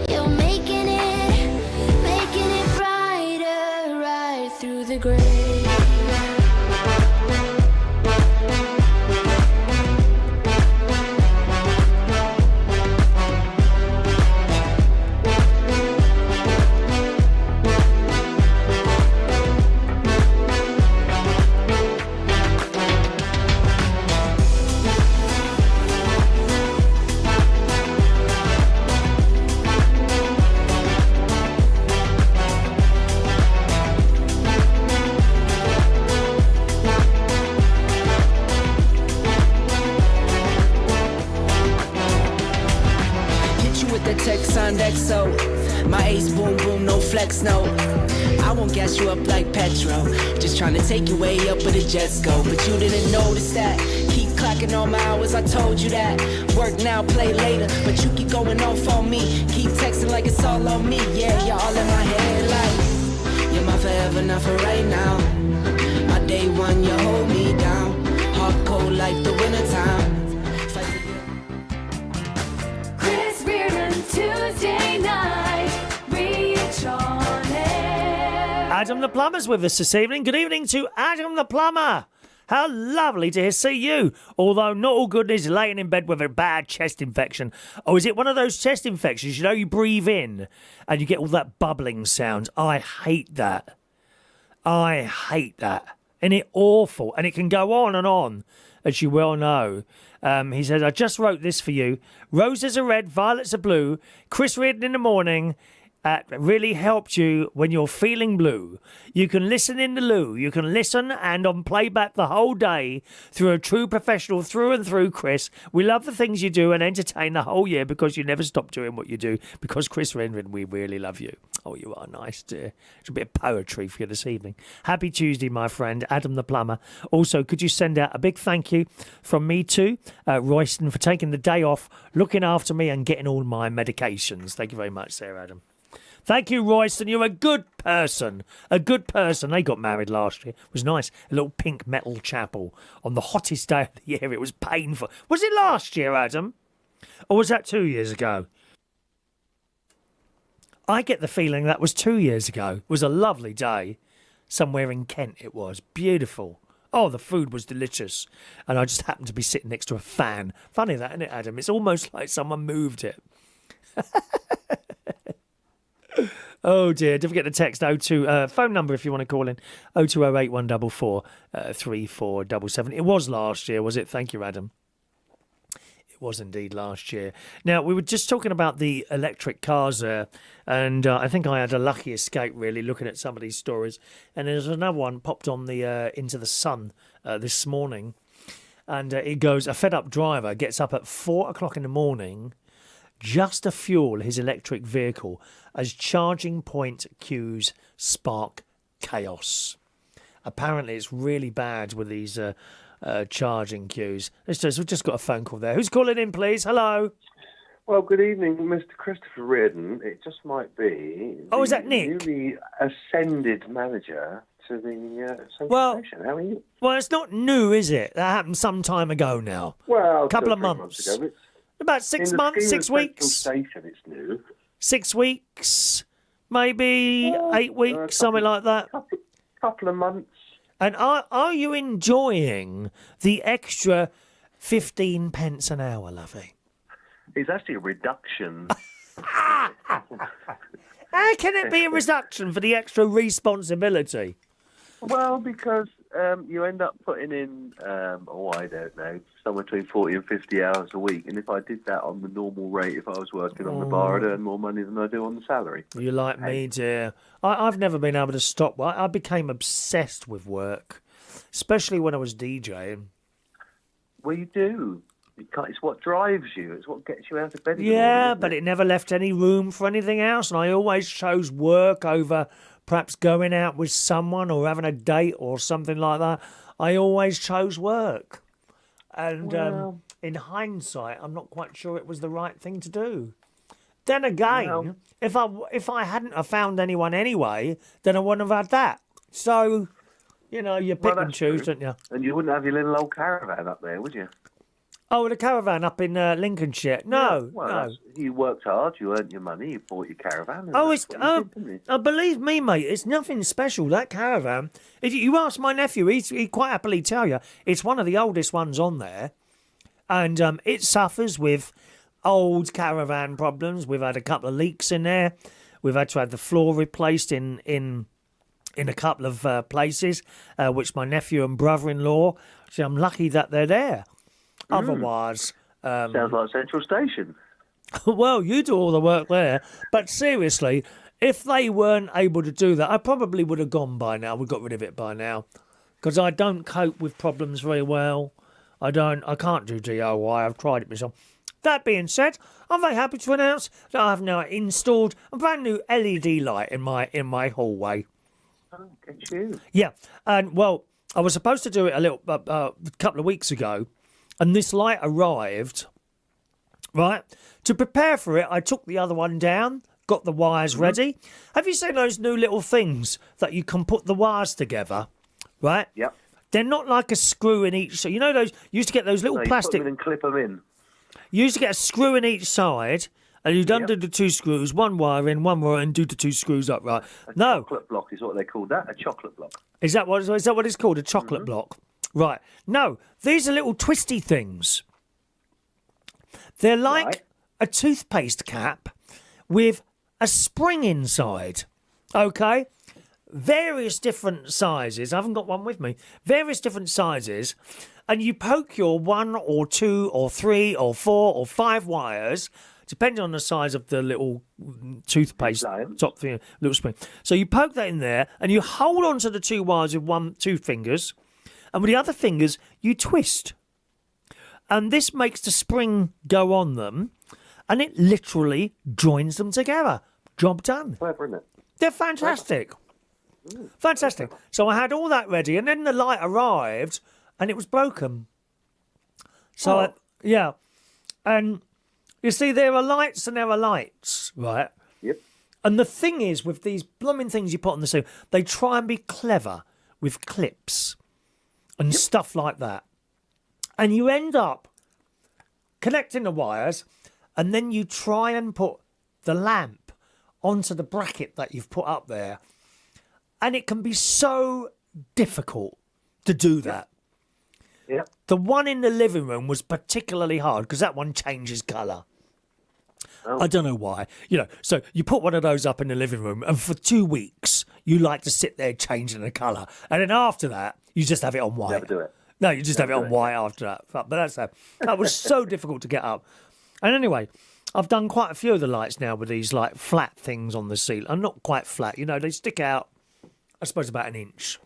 Speaker 5: You're making it brighter right through the gray.
Speaker 6: Hit you with the text on XO. My ace boom boom, no flex, no. I won't gas you up like petrol. Just trying to take you way up where the jets go. But you didn't notice that. Keep clocking all my hours, I told you that. Work now, play later, but you keep going off on me. Keep texting like it's all on me. Yeah, you're all in my head like you're my forever, not for right now. My day one, you hold me down. Hard cold like the wintertime. Fight for you.
Speaker 2: Chris Reardon, Tuesday night. Reach on air.
Speaker 1: Adam the Plumber's with us this evening. Good evening to Adam the Plumber. How lovely to see you. Although not all good is laying in bed with a bad chest infection. Oh, is it one of those chest infections? You know, you breathe in and you get all that bubbling sound. I hate that. I hate that. And it's awful. And it can go on, as you well know. He says, I just wrote this for you. Roses are red, violets are blue. Chris Reardon in the morning. Really helped you when you're feeling blue. You can listen in the loo. You can listen and on playback the whole day through a true professional through and through, Chris. We love the things you do and entertain the whole year because you never stop doing what you do. Because Chris Reardon, we really love you. Oh, you are nice, dear. It's a bit of poetry for you this evening. Happy Tuesday, my friend, Adam the Plumber. Also, could you send out a big thank you from me to Royston for taking the day off, looking after me and getting all my medications. Thank you very much, Sarah Adam. Thank you, Royston. You're a good person. A good person. They got married last year. It was nice. A little pink metal chapel on the hottest day of the year. It was painful. Was it last year, Adam? Or was that 2 years ago? I get the feeling that was 2 years ago. It was a lovely day. Somewhere in Kent it was. Beautiful. Oh, the food was delicious. And I just happened to be sitting next to a fan. Funny that, isn't it, Adam? It's almost like someone moved it. Oh dear, don't forget to text 02, phone number if you want to call in, 0208 144 3477. It was last year, was it? Thank you, Adam. It was indeed last year. Now, we were just talking about the electric cars there, and I think I had a lucky escape, really, looking at some of these stories. And there's another one popped on the Into the Sun this morning, and it goes, a fed-up driver gets up at 4 o'clock in the morning just to fuel his electric vehicle as charging point queues spark chaos. Apparently, it's really bad with these charging queues. We've just got a phone call there. Who's calling in, please? Hello.
Speaker 7: Well, good evening, Mr. Christopher Reardon. It just might be.
Speaker 1: Oh, is that Nick?
Speaker 7: Newly ascended manager to the central station. How are you?
Speaker 1: Well, it's not new, is it? That happened some time ago now.
Speaker 7: Well,
Speaker 1: a couple of
Speaker 7: 3
Speaker 1: months.
Speaker 7: ago,
Speaker 1: About 6 months, 6 weeks.
Speaker 7: Station, it's new.
Speaker 1: 6 weeks, maybe 8 weeks, something like that.
Speaker 7: Couple of months.
Speaker 1: And are you enjoying the extra 15 pence an hour, lovey?
Speaker 7: It's actually a reduction.
Speaker 1: How can it be a reduction for the extra responsibility?
Speaker 7: Well, because you end up putting in, I don't know, somewhere between 40 and 50 hours a week. And if I did that on the normal rate, if I was working on the bar, I'd earn more money than I do on the salary.
Speaker 1: You like me, dear. I've never been able to stop. I became obsessed with work, especially when I was DJing.
Speaker 7: Well, you do. It's what drives you. It's what gets you out of bed in the morning,
Speaker 1: Yeah,
Speaker 7: isn't
Speaker 1: but it never left any room for anything else. And I always chose work over perhaps going out with someone or having a date or something like that. I always chose work. And in hindsight, I'm not quite sure it was the right thing to do. Then again, if I hadn't have found anyone anyway, then I wouldn't have had that. So, you know, you pick and choose, don't you?
Speaker 7: And you wouldn't have your little old caravan up there, would you?
Speaker 1: Oh, the caravan up in Lincolnshire? No, no.
Speaker 7: You worked hard, you earned your money, you bought your caravan.
Speaker 1: Believe me, mate, it's nothing special, that caravan. If you ask my nephew, he'd quite happily tell you, it's one of the oldest ones on there. And it suffers with old caravan problems. We've had a couple of leaks in there. We've had to have the floor replaced in a couple of places, which my nephew and brother-in-law, see, I'm lucky that they're there. Otherwise...
Speaker 7: sounds like Central Station.
Speaker 1: Well, you do all the work there. But seriously, if they weren't able to do that, I probably would have gone by now. We got rid of it by now. Because I don't cope with problems very well. I can't do DIY. I've tried it myself. That being said, I'm very happy to announce that I have now installed a brand new LED light in my hallway.
Speaker 7: Oh, get you.
Speaker 1: Yeah. And, well, I was supposed to do it a couple of weeks ago. and this light arrived, right? To prepare for it, I took the other one down, got the wires ready. Have you seen those new little things that you can put the wires together, right?
Speaker 7: Yep.
Speaker 1: They're not like a screw in each. So you know those. You used to get those little
Speaker 7: No, you
Speaker 1: plastic.
Speaker 7: put them in and clip them in.
Speaker 1: You used to get a screw in each side, and you'd undo the two screws, one wire in, one wire, and do the two screws up, right? No,
Speaker 7: Chocolate block is what they call that. A chocolate block.
Speaker 1: is that what it's called? A chocolate block, right? No, these are little twisty things. They're like
Speaker 7: Right.
Speaker 1: a toothpaste cap with a spring inside. Okay, various different sizes. I haven't got one with me. Various different sizes, and you poke your 1 or 2 or 3 or 4 or 5 wires, depending on the size of the little toothpaste
Speaker 7: Giant.
Speaker 1: top thing, little spring. So you poke that in there, and you hold onto the 2 wires with 2 fingers, and with the other fingers you twist, and this makes the spring go on them, and it literally joins them together. Job done.
Speaker 7: Clever, isn't it?
Speaker 1: They're fantastic. Fantastic. So I had all that ready, and then the light arrived, and it was broken. So, yeah. And you see, there are lights and there are lights, right?
Speaker 7: Yep.
Speaker 1: And the thing is, with these blooming things you put on the ceiling, they try and be clever with clips and stuff like that. And you end up connecting the wires, and then you try and put the lamp onto the bracket that you've put up there. And it can be so difficult to do that.
Speaker 7: Yep.
Speaker 1: The one in the living room was particularly hard because that one changes colour.
Speaker 7: Oh.
Speaker 1: I don't know why. So you put one of those up in the living room, and for 2 weeks you like to sit there changing the colour, and then after that you just have it on white.
Speaker 7: Never do it.
Speaker 1: No, you just have it on white after that. But that was so difficult to get up. And anyway, I've done quite a few of the lights now with these like flat things on the ceiling. And not quite flat, they stick out, I suppose, about an inch.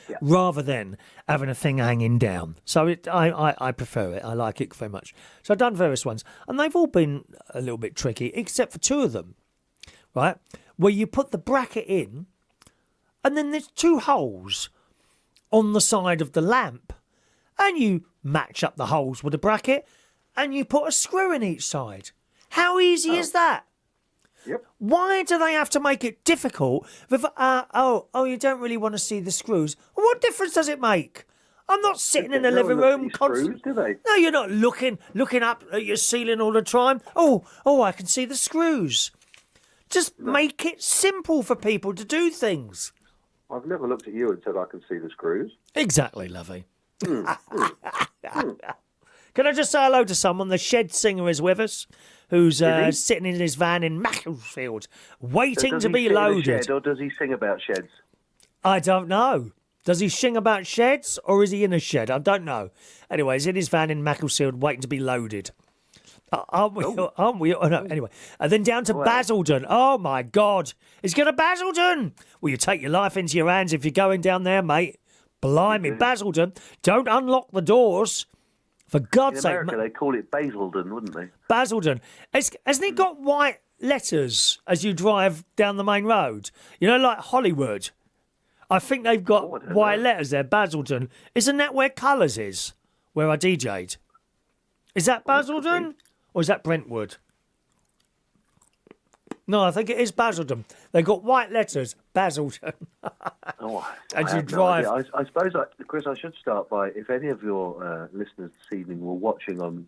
Speaker 7: Yeah.
Speaker 1: Rather than having a thing hanging down. So I prefer it. I like it very much. So I've done various ones. And they've all been a little bit tricky, except for 2 of them, right? Where you put the bracket in, and then there's 2 holes on the side of the lamp. And you match up the holes with the bracket, and you put a screw in each side. How easy is that?
Speaker 7: Yep.
Speaker 1: Why do they have to make it difficult? With you don't really want to see the screws. Well, what difference does it make? I'm not sitting in the
Speaker 7: No one
Speaker 1: living
Speaker 7: looks at
Speaker 1: room
Speaker 7: these screws,
Speaker 1: constantly.
Speaker 7: do they?
Speaker 1: No, you're not looking up at your ceiling all the time. Oh, I can see the screws. Just make it simple for people to do things.
Speaker 7: I've never looked at you and said I can see the screws.
Speaker 1: Exactly, lovey. Can I just say hello to someone? The shed singer is with us, who's
Speaker 7: he?
Speaker 1: sitting in his van in Macclesfield, waiting
Speaker 7: Does
Speaker 1: to
Speaker 7: he
Speaker 1: be
Speaker 7: sit in a
Speaker 1: loaded.
Speaker 7: shed, or does he sing about sheds?
Speaker 1: I don't know. Does he sing about sheds, or is he in a shed? I don't know. Anyway, he's in his van in Macclesfield, waiting to be loaded. Aren't we? Aren't we? Oh, no. Anyway, and then down to Basildon. Oh my God, he's going to Basildon. Well, you take your life into your hands if you're going down there, mate. Blimey, Basildon! Don't unlock the doors. For God's
Speaker 7: In
Speaker 1: sake,
Speaker 7: America, they call it Basildon, wouldn't they?
Speaker 1: Basildon. Hasn't it got white letters as you drive down the main road? Like Hollywood. I think they've got
Speaker 7: I don't
Speaker 1: white
Speaker 7: know.
Speaker 1: letters there, Basildon. Isn't that where Colours is, where I DJ'd? Is that Basildon? Or is that Brentwood? No, I think it is Basildon. They've got white letters, Basildon.
Speaker 7: Oh,
Speaker 1: As
Speaker 7: I
Speaker 1: you
Speaker 7: have
Speaker 1: drive.
Speaker 7: No idea. I suppose, Chris, I should start by, if any of your listeners this evening were watching on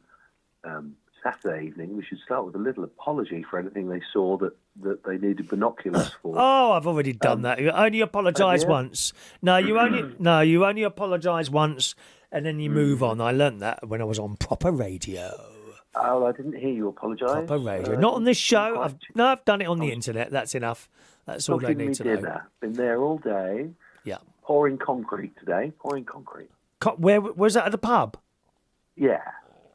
Speaker 7: Saturday evening, we should start with a little apology for anything they saw that they needed binoculars for.
Speaker 1: Oh, I've already done that. You only apologise
Speaker 7: yeah?
Speaker 1: once. No, you only apologise once, and then you move on. I learnt that when I was on proper radio.
Speaker 7: Oh, I didn't hear you apologise.
Speaker 1: Proper radio. Not on this show.
Speaker 7: quite-
Speaker 1: I've done it on the internet. That's enough. That's all they
Speaker 7: Cooking me
Speaker 1: need to know.
Speaker 7: dinner. Been there all day.
Speaker 1: Yeah.
Speaker 7: Pouring concrete today. Pouring concrete.
Speaker 1: Where was that, at the pub?
Speaker 7: Yeah.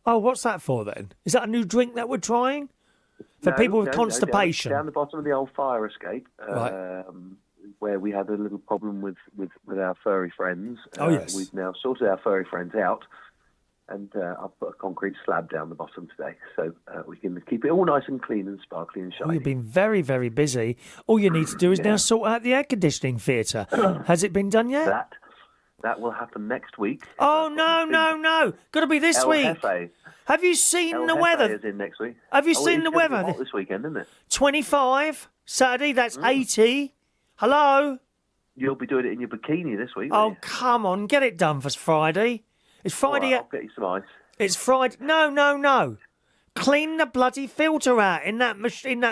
Speaker 1: Oh, what's that for then? Is that a new drink that we're trying? For people with constipation?
Speaker 7: Down the bottom of the old fire escape,
Speaker 1: Right.
Speaker 7: where we had a little problem with our furry friends.
Speaker 1: Oh, yes.
Speaker 7: We've now sorted our furry friends out, and I've put a concrete slab down the bottom today, so we can keep it all nice and clean and sparkly and
Speaker 1: Oh,
Speaker 7: shiny.
Speaker 1: you've been very, very busy. All you need to do is now sort out the air conditioning theatre. Has it been done yet?
Speaker 7: That will happen next week.
Speaker 1: Oh, no. Got to be this
Speaker 7: El
Speaker 1: week.
Speaker 7: Jefe.
Speaker 1: Have you seen
Speaker 7: El
Speaker 1: the
Speaker 7: Jefe
Speaker 1: weather?
Speaker 7: is in next week.
Speaker 1: Have you
Speaker 7: Oh,
Speaker 1: seen
Speaker 7: it's
Speaker 1: the
Speaker 7: gonna be
Speaker 1: weather?
Speaker 7: hot this weekend, isn't it?
Speaker 1: 25. Saturday, that's 80. Hello?
Speaker 7: You'll be doing it in your bikini this week.
Speaker 1: Oh,
Speaker 7: won't you?
Speaker 1: come on. Get it done for Friday. It's Friday.
Speaker 7: All right, I'll get you some ice.
Speaker 1: It's Friday. No. Clean the bloody filter out in that machine.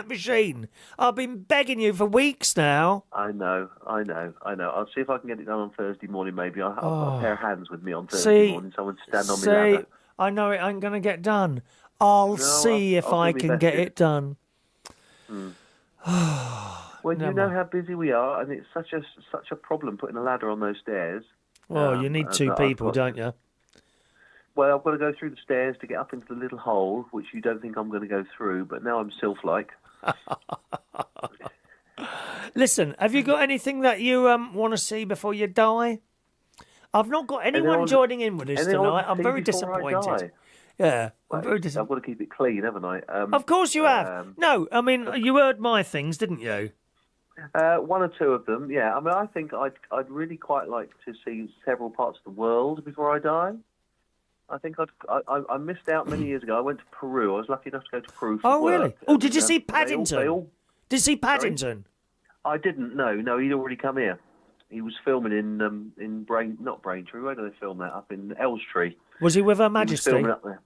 Speaker 1: I've been begging you for weeks now.
Speaker 7: I know. I'll see if I can get it done on Thursday morning, maybe. I've got a pair of hands with me on Thursday morning. Someone stand on me ladder.
Speaker 1: I know it ain't going to get done. I'll see if
Speaker 7: I'll
Speaker 1: I
Speaker 7: do my
Speaker 1: can
Speaker 7: best
Speaker 1: get
Speaker 7: here.
Speaker 1: it done.
Speaker 7: When you
Speaker 1: Never
Speaker 7: know
Speaker 1: mind.
Speaker 7: how busy we are, and it's such a problem putting a ladder on those stairs.
Speaker 1: Well, you need two
Speaker 7: that I've
Speaker 1: people,
Speaker 7: got-
Speaker 1: don't you?
Speaker 7: Well, I've got to go through the stairs to get up into the little hole, which you don't think I'm going to go through, but now I'm sylph-like.
Speaker 1: Listen, have you got anything that you want to see before you die? I've not got anyone
Speaker 7: on-
Speaker 1: joining in with this
Speaker 7: anything I
Speaker 1: tonight.
Speaker 7: want to
Speaker 1: I'm
Speaker 7: see
Speaker 1: very
Speaker 7: before I
Speaker 1: disappointed.
Speaker 7: die?
Speaker 1: Yeah, I'm
Speaker 7: Well,
Speaker 1: very
Speaker 7: I've
Speaker 1: disappointed.
Speaker 7: got to keep it clean, haven't I?
Speaker 1: Of course you have. No, I mean, you heard my things, didn't you?
Speaker 7: One or two of them, yeah. I mean, I think I'd really quite like to see several parts of the world before I die. I think I missed out many years ago. I went to Peru. I was lucky enough to go to Peru for
Speaker 1: Oh,
Speaker 7: work.
Speaker 1: really? Oh, did you
Speaker 7: And,
Speaker 1: see
Speaker 7: they all-
Speaker 1: Paddington?
Speaker 7: they all-
Speaker 1: Did you see Paddington?
Speaker 7: I didn't. No, he'd already come here. He was filming in not Braintree. Where do they film that? Up in Elstree.
Speaker 1: Was he with Her
Speaker 7: He was
Speaker 1: Majesty?
Speaker 7: filming up there.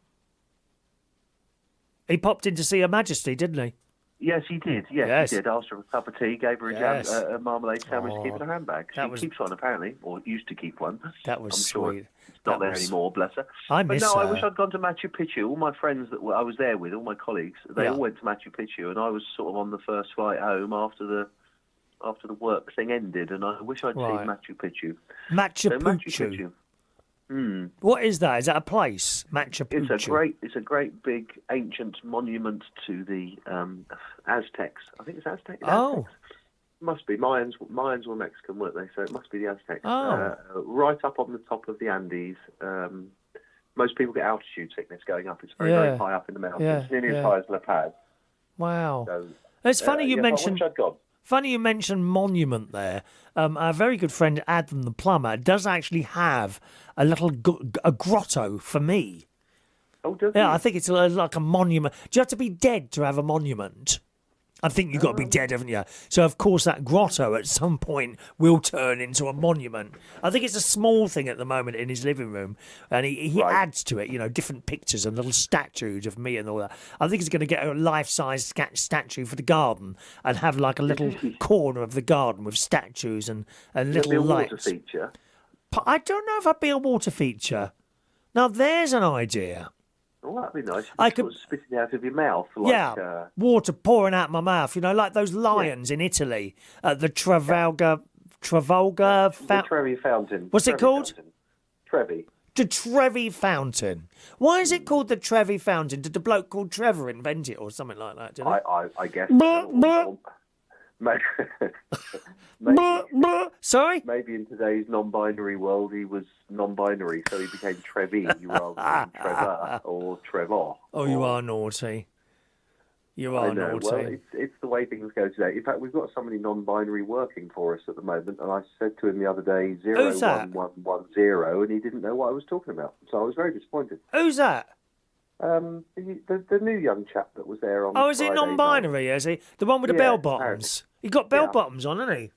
Speaker 1: He popped in to see Her Majesty, didn't he?
Speaker 7: Yes, he did.
Speaker 1: Yes.
Speaker 7: He did. Asked her for a cup of tea, gave her
Speaker 1: Yes.
Speaker 7: a marmalade sandwich to
Speaker 1: Oh,
Speaker 7: keep in her handbag.
Speaker 1: that
Speaker 7: She
Speaker 1: was-
Speaker 7: keeps one, apparently, or used to keep one.
Speaker 1: That was
Speaker 7: I'm sure
Speaker 1: sweet.
Speaker 7: it's not
Speaker 1: That
Speaker 7: there
Speaker 1: was-
Speaker 7: anymore, bless her.
Speaker 1: I
Speaker 7: But
Speaker 1: miss
Speaker 7: no, I
Speaker 1: her.
Speaker 7: wish I'd gone to Machu Picchu. All my friends that I was there with, all my colleagues, they
Speaker 1: Yeah.
Speaker 7: all went to Machu Picchu, and I was sort of on the first flight home after the work thing ended, and I wish I'd
Speaker 1: Right.
Speaker 7: seen Machu Picchu.
Speaker 1: Machu
Speaker 7: So
Speaker 1: Picchu. What is that? Is that a place? Machu Picchu.
Speaker 7: It's a great big ancient monument to the Aztecs. I think it's Aztecs.
Speaker 1: Oh.
Speaker 7: Must be. Mayans were Mexican, weren't they? So it must be the Aztecs.
Speaker 1: Oh.
Speaker 7: Right up on the top of the Andes. Most people get altitude sickness going up. It's very high up in the mountains.
Speaker 1: Yeah,
Speaker 7: Nearly
Speaker 1: yeah.
Speaker 7: as high as La Paz.
Speaker 1: Wow.
Speaker 7: So,
Speaker 1: It's funny you
Speaker 7: yes, I
Speaker 1: mentioned.
Speaker 7: wish I'd gone.
Speaker 1: Funny you mentioned monument there. Our very good friend Adam the plumber does actually have a little a grotto for me.
Speaker 7: Oh, does
Speaker 1: Yeah,
Speaker 7: he?
Speaker 1: I think it's like a monument. Do you have to be dead to have a monument? I think you've got to be dead, haven't you? So, of course, that grotto at some point will turn into a monument. I think it's a small thing at the moment in his living room. And he
Speaker 7: Right.
Speaker 1: adds to it, different pictures and little statues of me and all that. I think he's going to get a life-size statue for the garden and have like a little corner of the garden with statues and
Speaker 7: It'll
Speaker 1: little
Speaker 7: be a water
Speaker 1: lights.
Speaker 7: feature.
Speaker 1: I don't know if I'd be a water feature. Now, there's an idea.
Speaker 7: Oh, that'd be nice.
Speaker 1: I
Speaker 7: I
Speaker 1: could-
Speaker 7: could spit it out of your mouth. Like,
Speaker 1: Yeah, water pouring out my mouth. Like those lions in Italy at the Travolga
Speaker 7: the
Speaker 1: Fountain.
Speaker 7: Trevi Fountain.
Speaker 1: What's it
Speaker 7: Trevi
Speaker 1: called?
Speaker 7: Fountain. Trevi.
Speaker 1: The Trevi Fountain. Why is it called the Trevi Fountain? Did the bloke called Trevor invent it or something like that? Did he?
Speaker 7: I guess.
Speaker 1: Blah, blah.
Speaker 7: Maybe,
Speaker 1: Blah, blah. Sorry?
Speaker 7: maybe in today's non-binary world, he was non-binary, so he became Trevi rather than Trevor or Trevor.
Speaker 1: Oh, you are naughty. You are
Speaker 7: I know.
Speaker 1: naughty.
Speaker 7: Well, it's the way things go today. In fact, we've got somebody non-binary working for us at the moment, and I said to him the other day,
Speaker 1: Who's that?
Speaker 7: 01110, and he didn't know what I was talking about. So I was very disappointed.
Speaker 1: Who's that?
Speaker 7: The new young chap that was there on
Speaker 1: Oh, is it
Speaker 7: Friday night.
Speaker 1: non-binary, is he? The one with the
Speaker 7: Yeah,
Speaker 1: bell
Speaker 7: apparently.
Speaker 1: bottoms. He got bell
Speaker 7: Yeah.
Speaker 1: bottoms on, hasn't he?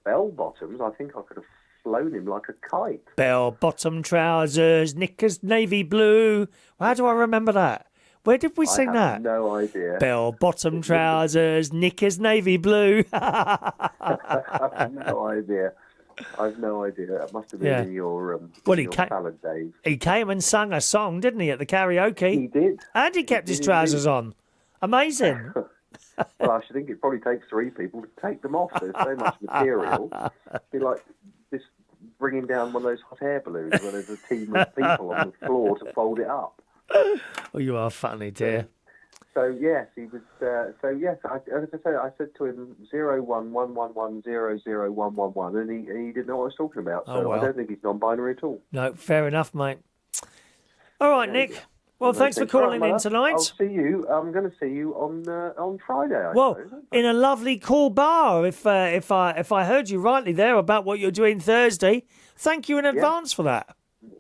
Speaker 7: Bell bottoms, I think I could have flown him like a kite.
Speaker 1: Bell bottom trousers, knickers navy blue. How do I remember that? Where did we sing
Speaker 7: I
Speaker 1: that?
Speaker 7: have no idea.
Speaker 1: Bell bottom trousers, knickers navy blue.
Speaker 7: I've no idea. I've no idea. That must have been
Speaker 1: Yeah.
Speaker 7: in your
Speaker 1: Well, he
Speaker 7: your
Speaker 1: ca-
Speaker 7: salad days.
Speaker 1: He came and sang a song, didn't he, at the karaoke?
Speaker 7: He did.
Speaker 1: And he kept his
Speaker 7: did
Speaker 1: trousers
Speaker 7: indeed.
Speaker 1: on. Amazing.
Speaker 7: Well, I should think it probably takes three people to take them off. There's so much material. It'd be like this bringing down one of those hot air balloons where there's a team of people on the floor to fold it up.
Speaker 1: Oh, you are funny, dear.
Speaker 7: So yes, he was. So yes, as I said to him 01111001111, and he didn't know what I was talking about. So
Speaker 1: Oh, well.
Speaker 7: I don't think he's non-binary at all.
Speaker 1: No, fair enough, mate. All right, Nick. Well, thanks for calling in tonight.
Speaker 7: I'll see you. I'm going to see you on Friday. I
Speaker 1: Well,
Speaker 7: suppose.
Speaker 1: in a lovely cool bar. If I heard you rightly there about what you're doing Thursday, thank you in advance for that.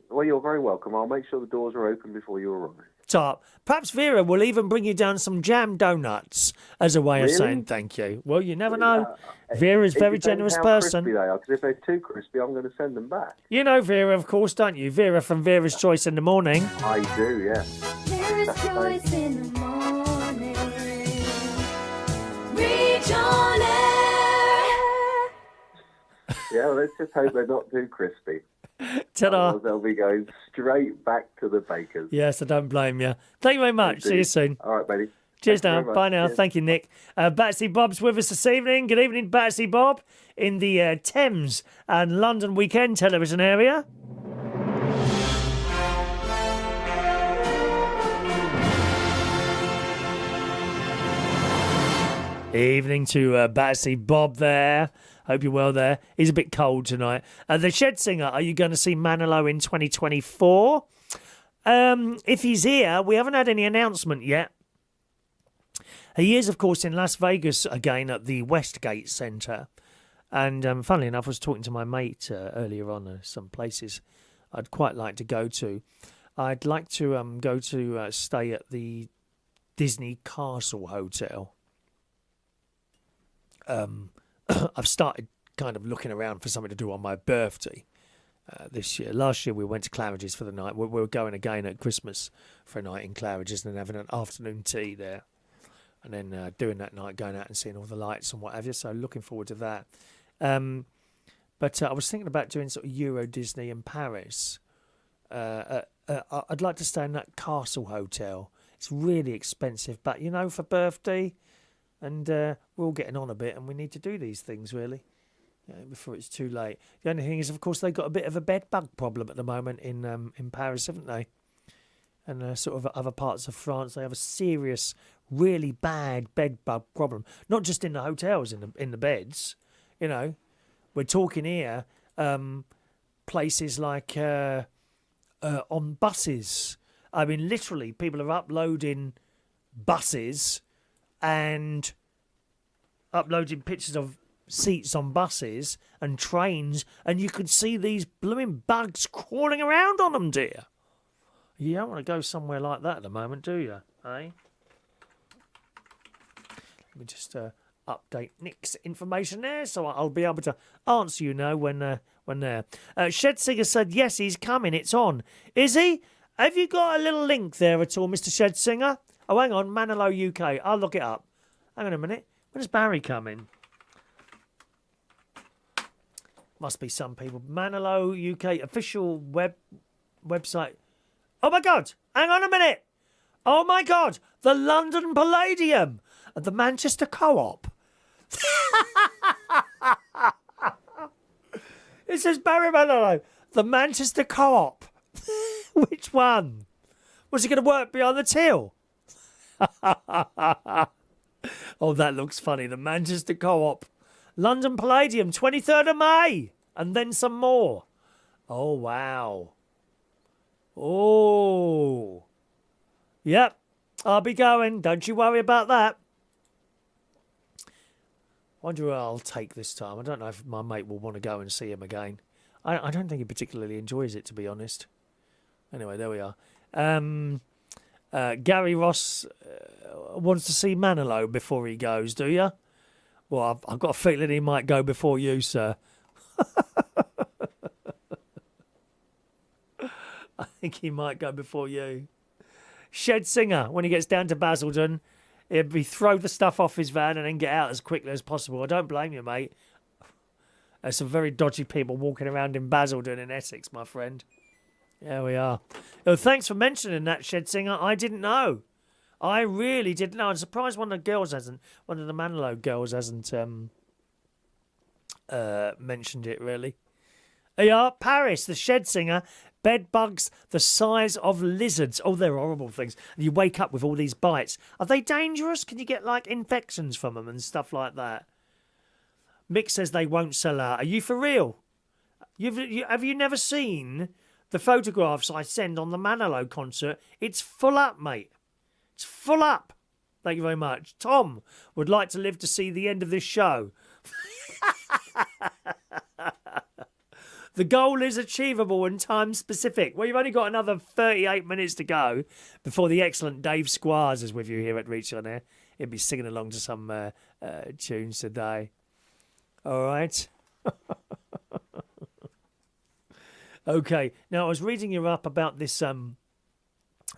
Speaker 7: Well, you're very welcome. I'll make sure the doors are open before you arrive.
Speaker 1: Top. Perhaps Vera will even bring you down some jam donuts as a way of saying thank you. Well, you never know. Vera's a very generous person.
Speaker 7: Crispy they are, because if they're too crispy, I'm going to send them back.
Speaker 1: You know Vera, of course, don't you? Vera from Vera's Choice in the Morning.
Speaker 7: I do, yeah.
Speaker 2: There is choice in the morning. Reach on air.
Speaker 7: Yeah, well, let's just hope they're not too crispy.
Speaker 1: Ta-da.
Speaker 7: Otherwise they'll be going straight back to the bakers.
Speaker 1: Yes, I don't blame you. Thank you very much. See you soon.
Speaker 7: All right, buddy.
Speaker 1: Cheers
Speaker 7: Thank you
Speaker 1: now.
Speaker 7: very much.
Speaker 1: Bye now.
Speaker 7: Cheers.
Speaker 1: Thank you, Nick. Batsy Bob's with us this evening. Good evening, Batsy Bob, in the Thames and London Weekend television area. Evening to Batsy Bob there. Hope you're well there. He's a bit cold tonight. The Shed Singer, are you going to see Manilow in 2024? If he's here, we haven't had any announcement yet. He is, of course, in Las Vegas again at the Westgate Centre. And funnily enough, I was talking to my mate earlier on some places I'd quite like to go to. I'd like to go to stay at the Disney Castle Hotel. I've started kind of looking around for something to do on my birthday this year. Last year we went to Claridge's for the night. We're going again at Christmas for a night in Claridge's and then having an afternoon tea there. And then doing that night, going out and seeing all the lights and what have you. So looking forward to that. But I was thinking about doing sort of Euro Disney in Paris. I'd like to stay in that Castle Hotel. It's really expensive, but you know, for birthday, and we're all getting on a bit, and we need to do these things really before it's too late. The only thing is, of course, they've got a bit of a bed bug problem at the moment in Paris, haven't they? And sort of other parts of France, they have a serious, really bad bed bug problem. Not just in the hotels, in the beds. You know, we're talking here places like on buses. I mean, literally, people are uploading buses and uploading pictures of seats on buses and trains, and you could see these blooming bugs crawling around on them, dear. You don't want to go somewhere like that at the moment, do you? Eh? Let me just update Nick's information there, so I'll be able to answer you now when there. Shed Singer said, yes, he's coming, it's on. Is he? Have you got a little link there at all, Mr. Shed Singer? Oh, hang on, Manilow UK. I'll look it up. Hang on a minute. When does Barry come in? Must be some people. Manilow UK official website. Oh my God! Hang on a minute. Oh my God! The London Palladium and the Manchester Co-op. It says Barry Manilow, the Manchester Co-op. Which one? Was it going to work beyond the till? Oh, that looks funny. The Manchester Co-op. London Palladium, 23rd of May. And then some more. Oh, wow. Oh. Yep. I'll be going. Don't you worry about that. Wonder who I'll take this time. I don't know if my mate will want to go and see him again. I don't think he particularly enjoys it, to be honest. Anyway, there we are. Gary Ross wants to see Manilow before he goes, do you? Well, I've got a feeling he might go before you, sir. I think he might go before you. Shed Singer, when he gets down to Basildon, he'll be throw the stuff off his van and then get out as quickly as possible. I don't blame you, mate. There's some very dodgy people walking around in Basildon in Essex, my friend. There we are. Oh, thanks for mentioning that, Shed Singer. I didn't know. I really didn't know. I'm surprised one of the Manilow girls hasn't mentioned it, really. There you are, Paris, the Shed Singer. Bed bugs the size of lizards. Oh, they're horrible things. And you wake up with all these bites. Are they dangerous? Can you get, like, infections from them and stuff like that? Mick says they won't sell out. Are you for real? Have you never seen The photographs I send on the Manilow concert, it's full up, mate. It's full up. Thank you very much. Tom would like to live to see the end of this show. The goal is achievable and time specific. Well, you've only got another 38 minutes to go before the excellent Dave Squires is with you here at Reach On Air. He'll be singing along to some tunes today. All right. Okay. Now, I was reading you up about this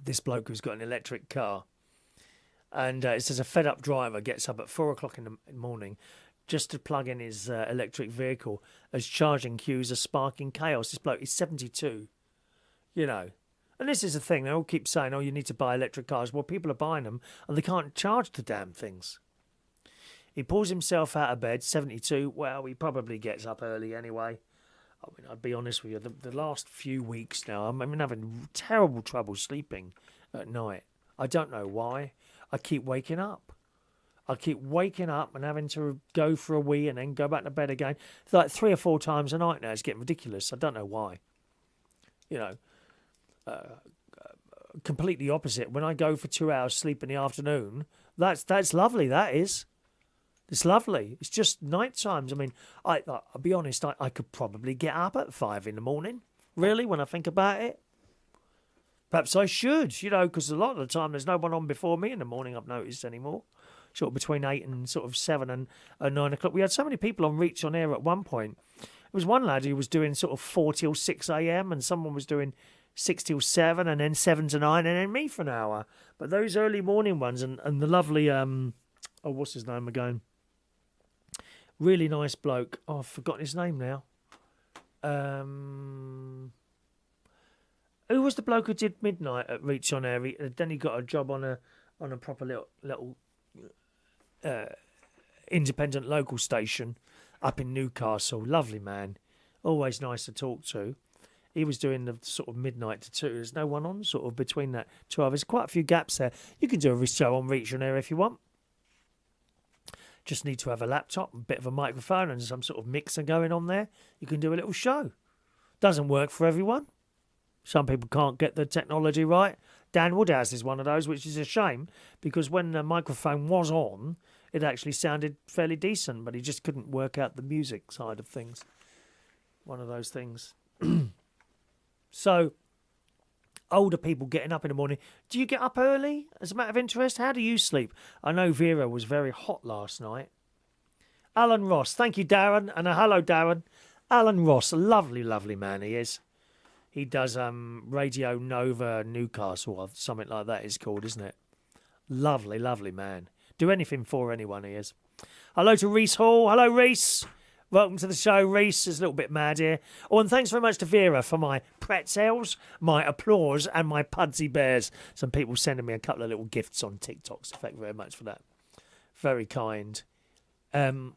Speaker 1: this bloke who's got an electric car. And it says a fed-up driver gets up at 4 o'clock in the morning just to plug in his electric vehicle as charging queues are sparking chaos. This bloke is 72, you know. And this is the thing. They all keep saying, oh, you need to buy electric cars. Well, people are buying them and they can't charge the damn things. He pulls himself out of bed, 72. Well, he probably gets up early anyway. I mean, I'd be honest with you. The last few weeks now, I'm having terrible trouble sleeping at night. I don't know why. I keep waking up. I keep waking up and having to go for a wee and then go back to bed again. It's like 3 or 4 times a night now. It's getting ridiculous. I don't know why. You know, completely opposite. When I go for 2 hours sleep in the afternoon, that's lovely. That is. It's lovely. It's just night times. I mean, I'll be honest, I could probably get up at 5 in the morning, really, when I think about it. Perhaps I should, you know, because a lot of the time there's no one on before me in the morning, I've noticed anymore. Sort of between 8 and sort of 7 and 9 o'clock. We had so many people on Reach On Air at one point. There was one lad who was doing sort of 4 till 6 a.m. and someone was doing 6 till 7 and then 7 to 9 and then me for an hour. But those early morning ones and the lovely, what's his name again? Really nice bloke. Oh, I've forgotten his name now. Who was the bloke who did midnight at Reach On Air? Then he got a job on a proper little independent local station up in Newcastle. Lovely man. Always nice to talk to. He was doing the sort of midnight to 2. There's no one on sort of between that 2 hours. Quite a few gaps there. You can do a show on Reach On Air if you want. Just need to have a laptop, a bit of a microphone and some sort of mixer going on there. You can do a little show. Doesn't work for everyone. Some people can't get the technology right. Dan Woodhouse is one of those, which is a shame because when the microphone was on, it actually sounded fairly decent, but he just couldn't work out the music side of things. One of those things. So, older people getting up in the morning. Do you get up early? As a matter of interest, how do you sleep? I know Vera was very hot last night. Alan Ross. Thank you, Darren. And a hello, Darren. Alan Ross. A lovely, lovely man he is. He does Radio Nova Newcastle or something like that it's called, isn't it? Lovely, lovely man. Do anything for anyone he is. Hello to Reese Hall. Hello, Reese. Welcome to the show, Reese. It's a little bit mad here. Oh, and thanks very much to Vera for my pretzels, my applause, and my Pudsey Bears. Some people sending me a couple of little gifts on TikTok, so thank you very much for that. Very kind. There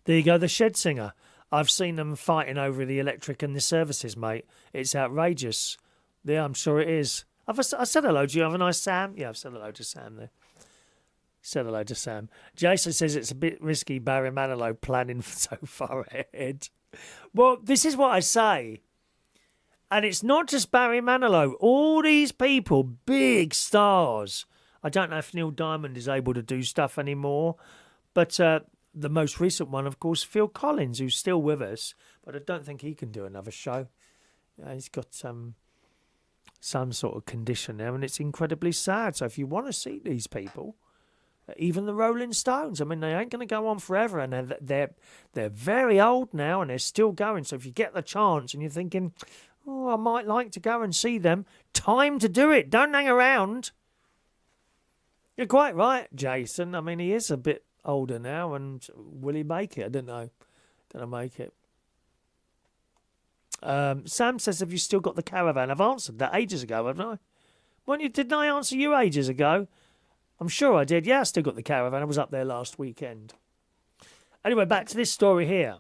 Speaker 1: you go, the Shed Singer. I've seen them fighting over the electric and the services, mate. It's outrageous. Yeah, I'm sure it is. I said hello to you. Have a nice Sam? Yeah, I've said hello to Sam there. Said hello to Sam. Jason says it's a bit risky, Barry Manilow planning so far ahead. Well, this is what I say. And it's not just Barry Manilow. All these people, big stars. I don't know if Neil Diamond is able to do stuff anymore. But the most recent one, of course, Phil Collins, who's still with us. But I don't think he can do another show. He's got some sort of condition now, and it's incredibly sad. So if you want to see these people... Even the Rolling Stones, I mean, they ain't going to go on forever, and they're very old now, and they're still going. So if you get the chance and you're thinking, oh, I might like to go and see them, time to do it. Don't hang around. You're quite right, Jason. I mean, he is a bit older now, and will he make it? I don't know. Gonna make it. Sam says, have you still got the caravan? I've answered that ages ago, haven't I? Didn't I answer you ages ago? I'm sure I did. Yeah, I still got the caravan. I was up there last weekend. Anyway, back to this story here.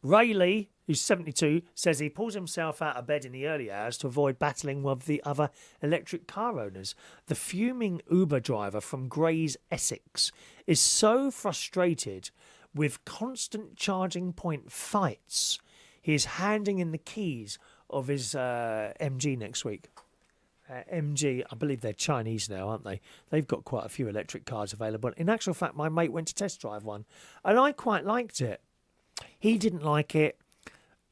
Speaker 1: Ray Lee, who's 72, says he pulls himself out of bed in the early hours to avoid battling with the other electric car owners. The fuming Uber driver from Grays, Essex, is so frustrated with constant charging point fights. He is handing in the keys of his MG next week. MG, I believe they're Chinese now, aren't they? They've got quite a few electric cars available. In actual fact, my mate went to test drive one, and I quite liked it. He didn't like it.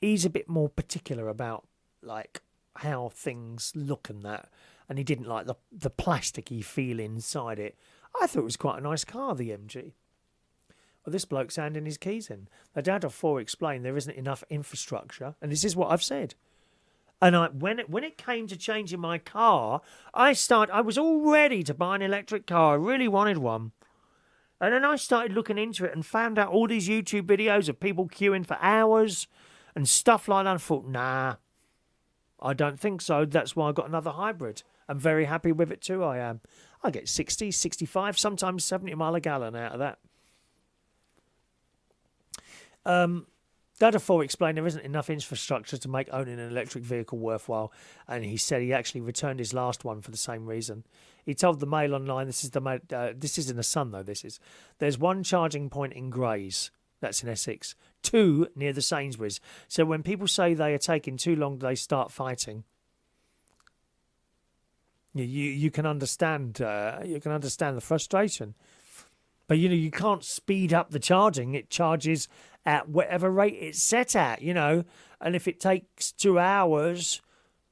Speaker 1: He's a bit more particular about like how things look and that, and he didn't like the plasticky feel inside it. I thought it was quite a nice car, the MG. Well, this bloke's handing his keys in. The dad of four explained there isn't enough infrastructure, and this is what I've said. And when it came to changing my car, I was all ready to buy an electric car. I really wanted one. And then I started looking into it and found out all these YouTube videos of people queuing for hours and stuff like that. I thought, nah, I don't think so. That's why I got another hybrid. I'm very happy with it too, I am. I get 60, 65, sometimes 70 mile a gallon out of that. Dad of four explained there isn't enough infrastructure to make owning an electric vehicle worthwhile, and he said he actually returned his last one for the same reason. He told the Mail online, this is in the Sun though, there's one charging point in Grays, that's in Essex, 2 near the Sainsbury's. So when people say they are taking too long, they start fighting. You can understand the frustration. But, you can't speed up the charging. It charges at whatever rate it's set at, And if it takes 2 hours,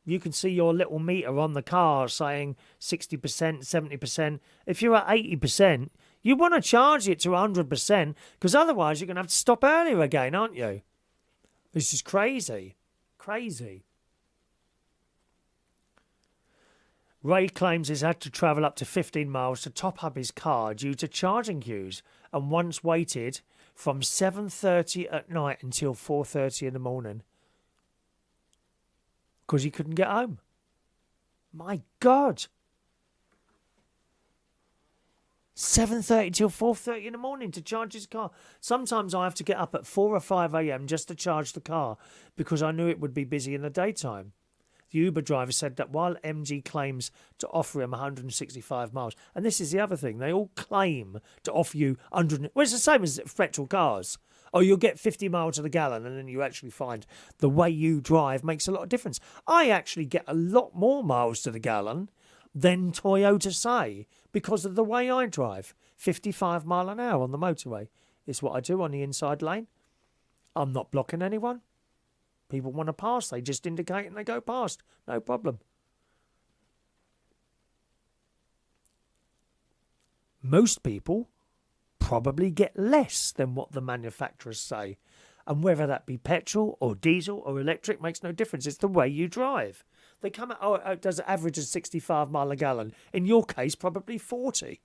Speaker 1: you can see your little meter on the car saying 60%, 70%. If you're at 80%, you want to charge it to 100% because otherwise you're going to have to stop earlier again, aren't you? This is crazy. Crazy. Ray claims he's had to travel up to 15 miles to top up his car due to charging queues and once waited from 7:30 at night until 4:30 in the morning because he couldn't get home. My God. 7:30 till 4:30 in the morning to charge his car. Sometimes I have to get up at 4 or 5 a.m. just to charge the car because I knew it would be busy in the daytime. The Uber driver said that while MG claims to offer him 165 miles, and this is the other thing, they all claim to offer you 100. Well, it's the same as petrol cars. Oh, you'll get 50 miles to the gallon, and then you actually find the way you drive makes a lot of difference. I actually get a lot more miles to the gallon than Toyota say because of the way I drive. 55 mile an hour on the motorway is what I do on the inside lane. I'm not blocking anyone. People want to pass, they just indicate and they go past. No problem. Most people probably get less than what the manufacturers say. And whether that be petrol or diesel or electric makes no difference. It's the way you drive. They come out, it does average of 65 mile a gallon. In your case, probably 40.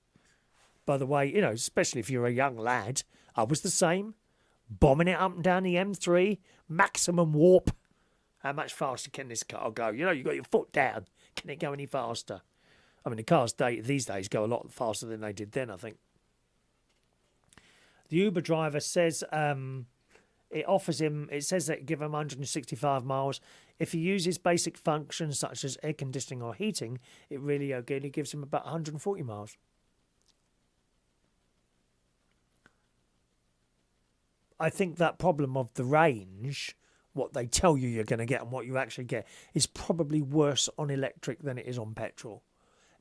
Speaker 1: By the way, especially if you're a young lad, I was the same. Bombing it up and down the M3, maximum warp. How much faster can this car go? You got your foot down. Can it go any faster? I mean, the cars these days go a lot faster than they did then, I think. The Uber driver says it says that give him 165 miles. If he uses basic functions such as air conditioning or heating, it really only gives him about 140 miles. I think that problem of the range, what they tell you you're going to get and what you actually get, is probably worse on electric than it is on petrol.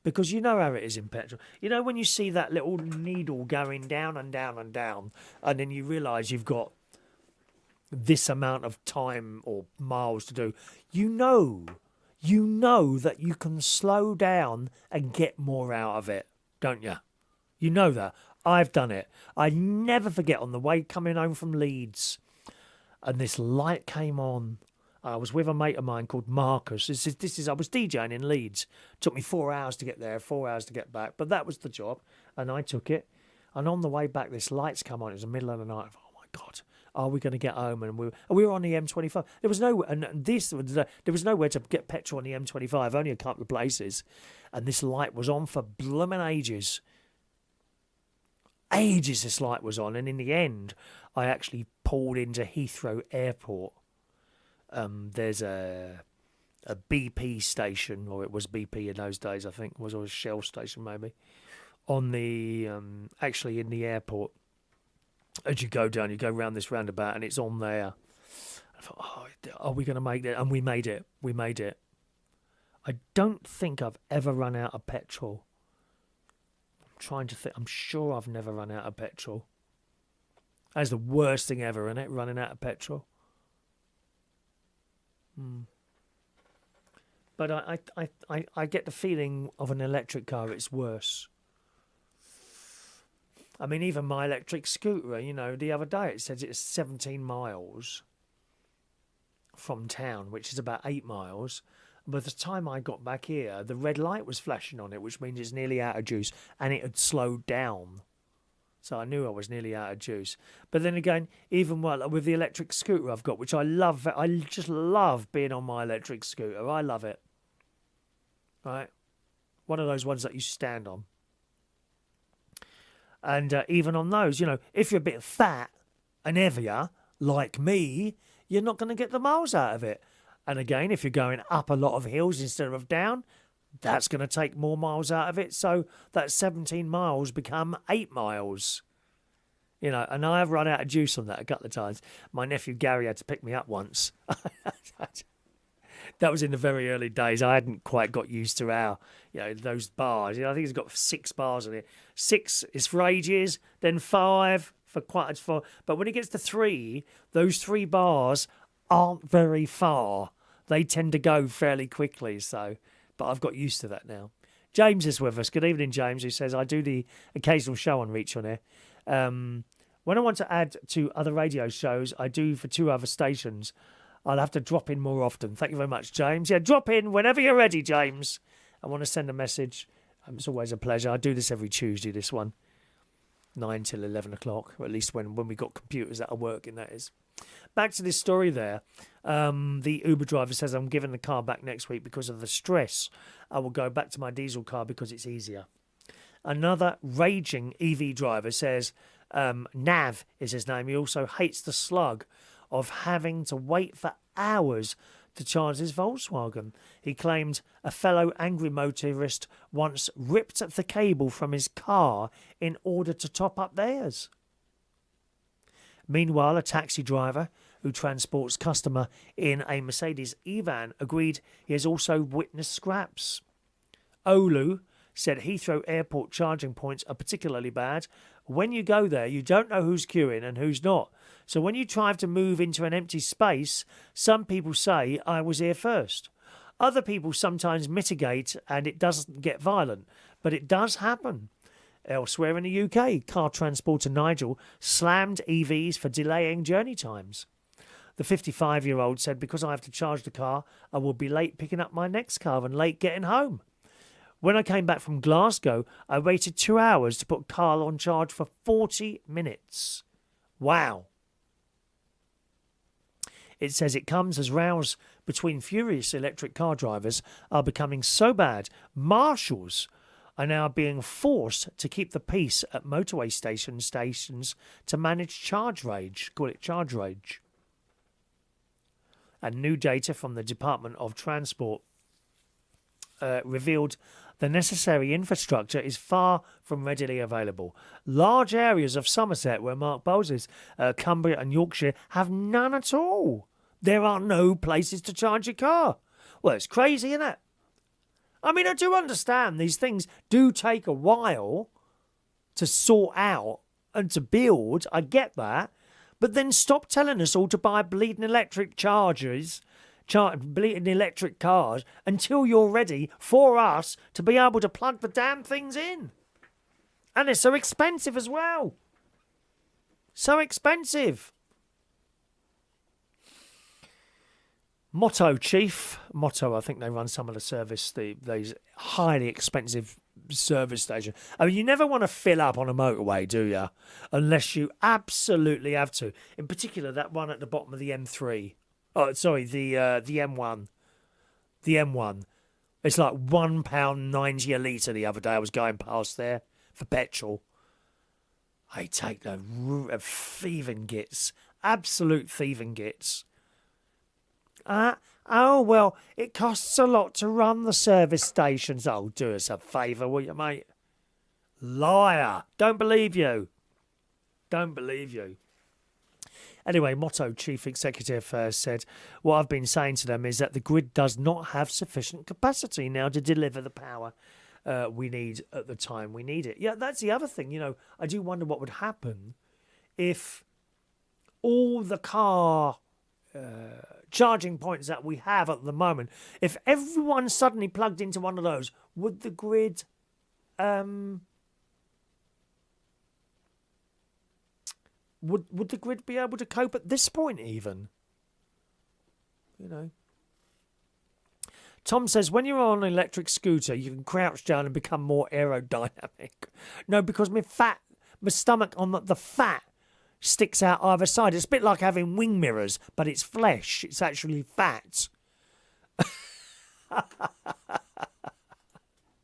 Speaker 1: Because you know how it is in petrol. When you see that little needle going down and down and down, and then you realise you've got this amount of time or miles to do, you know that you can slow down and get more out of it, don't you? You know that. I've done it. I never forget on the way coming home from Leeds, and this light came on. I was with a mate of mine called Marcus. This is. I was DJing in Leeds. It took me 4 hours to get there, 4 hours to get back, but that was the job, and I took it. And on the way back, this light's come on. It was the middle of the night. Oh my God, are we going to get home? And we were on the M25. There was nowhere to get petrol on the M25. Only a couple of places, and this light was on for blooming ages. Ages this light was on, and in the end I actually pulled into Heathrow Airport. There's a BP station, or it was BP in those days, I think, or a Shell station maybe, on the actually in the airport. as you go down, you go round this roundabout, and it's on there. I thought, oh, are we going to make it? And we made it. We made it. I don't think I've ever run out of petrol. I'm trying to think. I'm sure I've never run out of petrol. That's the worst thing ever, isn't it? Running out of petrol. But I get the feeling of an electric car, it's worse. I mean, even my electric scooter, you know, the other day it says it's 17 miles from town, which is about 8 miles. By the time I got back here, the red light was flashing on it, which means it's nearly out of juice, and it had slowed down. So I knew I was nearly out of juice. But then again, even with the electric scooter I've got, which I love, I just love being on my electric scooter. I love it. Right? One of those ones that you stand on. And even on those, you know, if you're a bit fat and heavier, like me, you're not going to get the miles out of it. And again, if you're going up a lot of hills instead of down, that's going to take more miles out of it. So that 17 miles become 8 miles. You know, and I have run out of juice on that a couple of times. My nephew Gary had to pick me up once. That was in the very early days. I hadn't quite got used to how, you know, those bars. You know, I think it's got 6 bars on it. 6 is for ages, then 5 for quite far. But when it gets to 3, those 3 bars aren't very far. They tend to go fairly quickly. So, but I've got used to that now. James is with us. Good evening, James, who says, I do the occasional show on Reach on Air. When I want to add to other radio shows, I do for 2 other stations. I'll have to drop in more often. Thank you very much, James. Yeah, drop in whenever you're ready, James. I want to send a message. It's always a pleasure. I do this every Tuesday, this one. 9 till 11 o'clock, or at least when we got computers that are working, that is. Back to this story there. The Uber driver says, I'm giving the car back next week because of the stress. I will go back to my diesel car because it's easier. Another raging EV driver says, Nav is his name. He also hates the slug of having to wait for hours to charge his Volkswagen. He claimed a fellow angry motorist once ripped the cable from his car in order to top up theirs. Meanwhile, a taxi driver who transports customer in a Mercedes E-van agreed he has also witnessed scraps. Olu said Heathrow Airport charging points are particularly bad. When you go there, you don't know who's queuing and who's not. So when you try to move into an empty space, some people say, I was here first. Other people sometimes mitigate and it doesn't get violent, but it does happen. Elsewhere in the UK, car transporter Nigel slammed EVs for delaying journey times. The 55-year-old said, because I have to charge the car, I will be late picking up my next car and late getting home. When I came back from Glasgow, I waited 2 hours to put car on charge for 40 minutes. Wow. It says it comes as rows between furious electric car drivers are becoming so bad, marshals are now being forced to keep the peace at motorway stations to manage charge rage. Call it charge rage. And new data from the Department of Transport revealed the necessary infrastructure is far from readily available. Large areas of Somerset, where Mark Bowles is, Cumbria and Yorkshire, have none at all. There are no places to charge your car. Well, it's crazy, isn't it? I mean, I do understand these things do take a while to sort out and to build. I get that. But then stop telling us all to buy bleeding electric chargers, bleeding electric cars, until you're ready for us to be able to plug the damn things in. And they're so expensive as well. So expensive. Motto, Chief. Motto, I think they run some of the service, these highly expensive service stations. I mean, you never want to fill up on a motorway, do you? Unless you absolutely have to. In particular, that one at the bottom of the M3. Oh, sorry, the M1. The M1. It's like £1.90 a litre the other day. I was going past there for petrol. I take the thieving gits. Absolute thieving gits. Oh, well, it costs a lot to run the service stations. Oh, do us a favour, will you, mate? Liar. Don't believe you. Don't believe you. Anyway, Motto Chief Executive said, what I've been saying to them is that the grid does not have sufficient capacity now to deliver the power we need at the time we need it. Yeah, that's the other thing. You know, I do wonder what would happen if all the car charging points that we have at the moment, if everyone suddenly plugged into one of those, would the grid would the grid be able to cope at this point even? You know. Tom says, when you're on an electric scooter, you can crouch down and become more aerodynamic. No, because my stomach on the fat sticks out either side. It's a bit like having wing mirrors, but it's flesh. It's actually fat.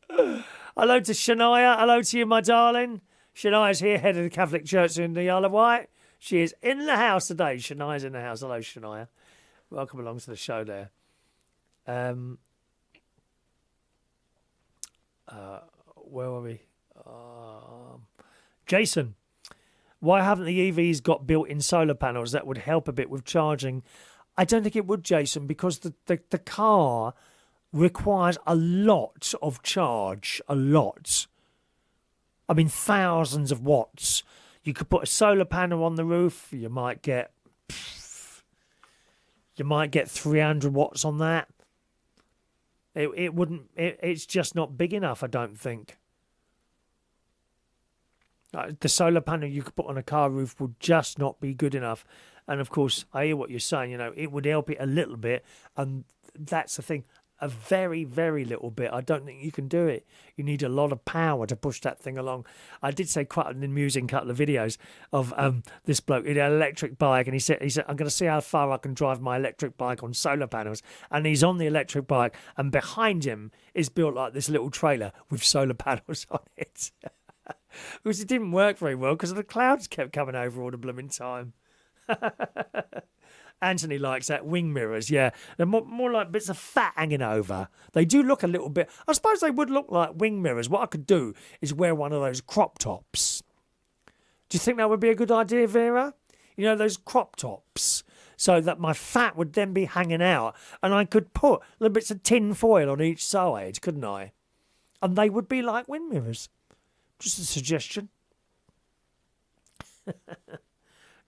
Speaker 1: Hello to Shania. Hello to you, my darling. Shania's here, head of the Catholic Church in the Isle of Wight. She is in the house today. Shania's in the house. Hello, Shania. Welcome along to the show there. Where were we? Jason. Why haven't the EVs got built-in solar panels that would help a bit with charging? I don't think it would, Jason, because the car requires a lot of charge. A lot. I mean, thousands of watts. You could put a solar panel on the roof. You might get 300 watts on that. It wouldn't. It's just not big enough, I don't think. The solar panel you could put on a car roof would just not be good enough. And of course, I hear what you're saying. You know, it would help it a little bit, and that's the thing. A very, very little bit. I don't think you can do it. You need a lot of power to push that thing along. I did say quite an amusing couple of videos of this bloke in an electric bike, and he said, I'm going to see how far I can drive my electric bike on solar panels. And he's on the electric bike, and behind him is built like this little trailer with solar panels on it. Because it didn't work very well because the clouds kept coming over all the blooming time. Anthony likes that. Wing mirrors, yeah. They're more like bits of fat hanging over. They do look a little bit... I suppose they would look like wing mirrors. What I could do is wear one of those crop tops. Do you think that would be a good idea, Vera? You know, those crop tops. So that my fat would then be hanging out. And I could put little bits of tin foil on each side, couldn't I? And they would be like wind mirrors. Just a suggestion.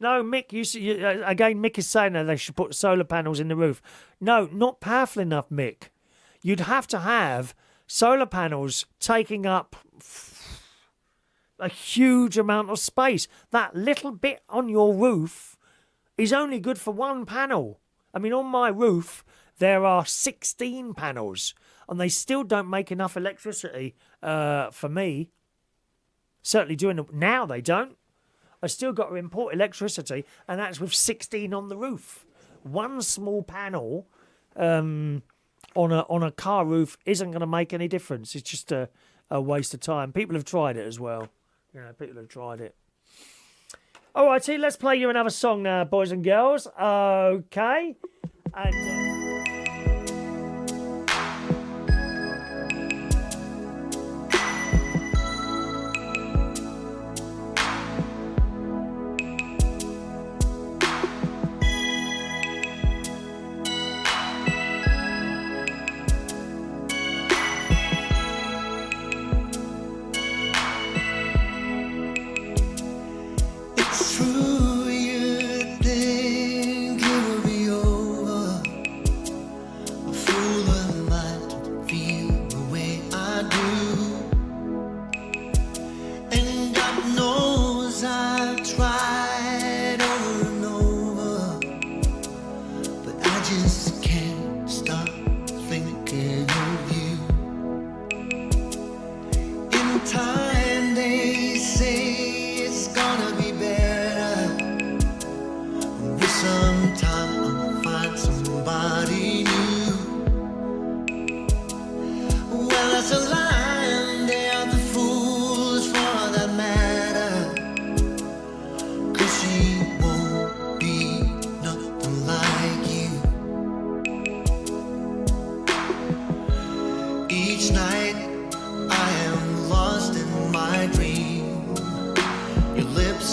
Speaker 1: No, Mick, again, Mick is saying that they should put solar panels in the roof. No, not powerful enough, Mick. You'd have to have solar panels taking up a huge amount of space. That little bit on your roof is only good for one panel. I mean, on my roof, there are 16 panels, and they still don't make enough electricity for me. Certainly doing it now, they don't. I still got to import electricity, and that's with 16 on the roof. One small panel on a car roof isn't going to make any difference. It's just a waste of time. People have tried it as well. You know, people have tried it. All righty, let's play you another song now, boys and girls. Okay. And...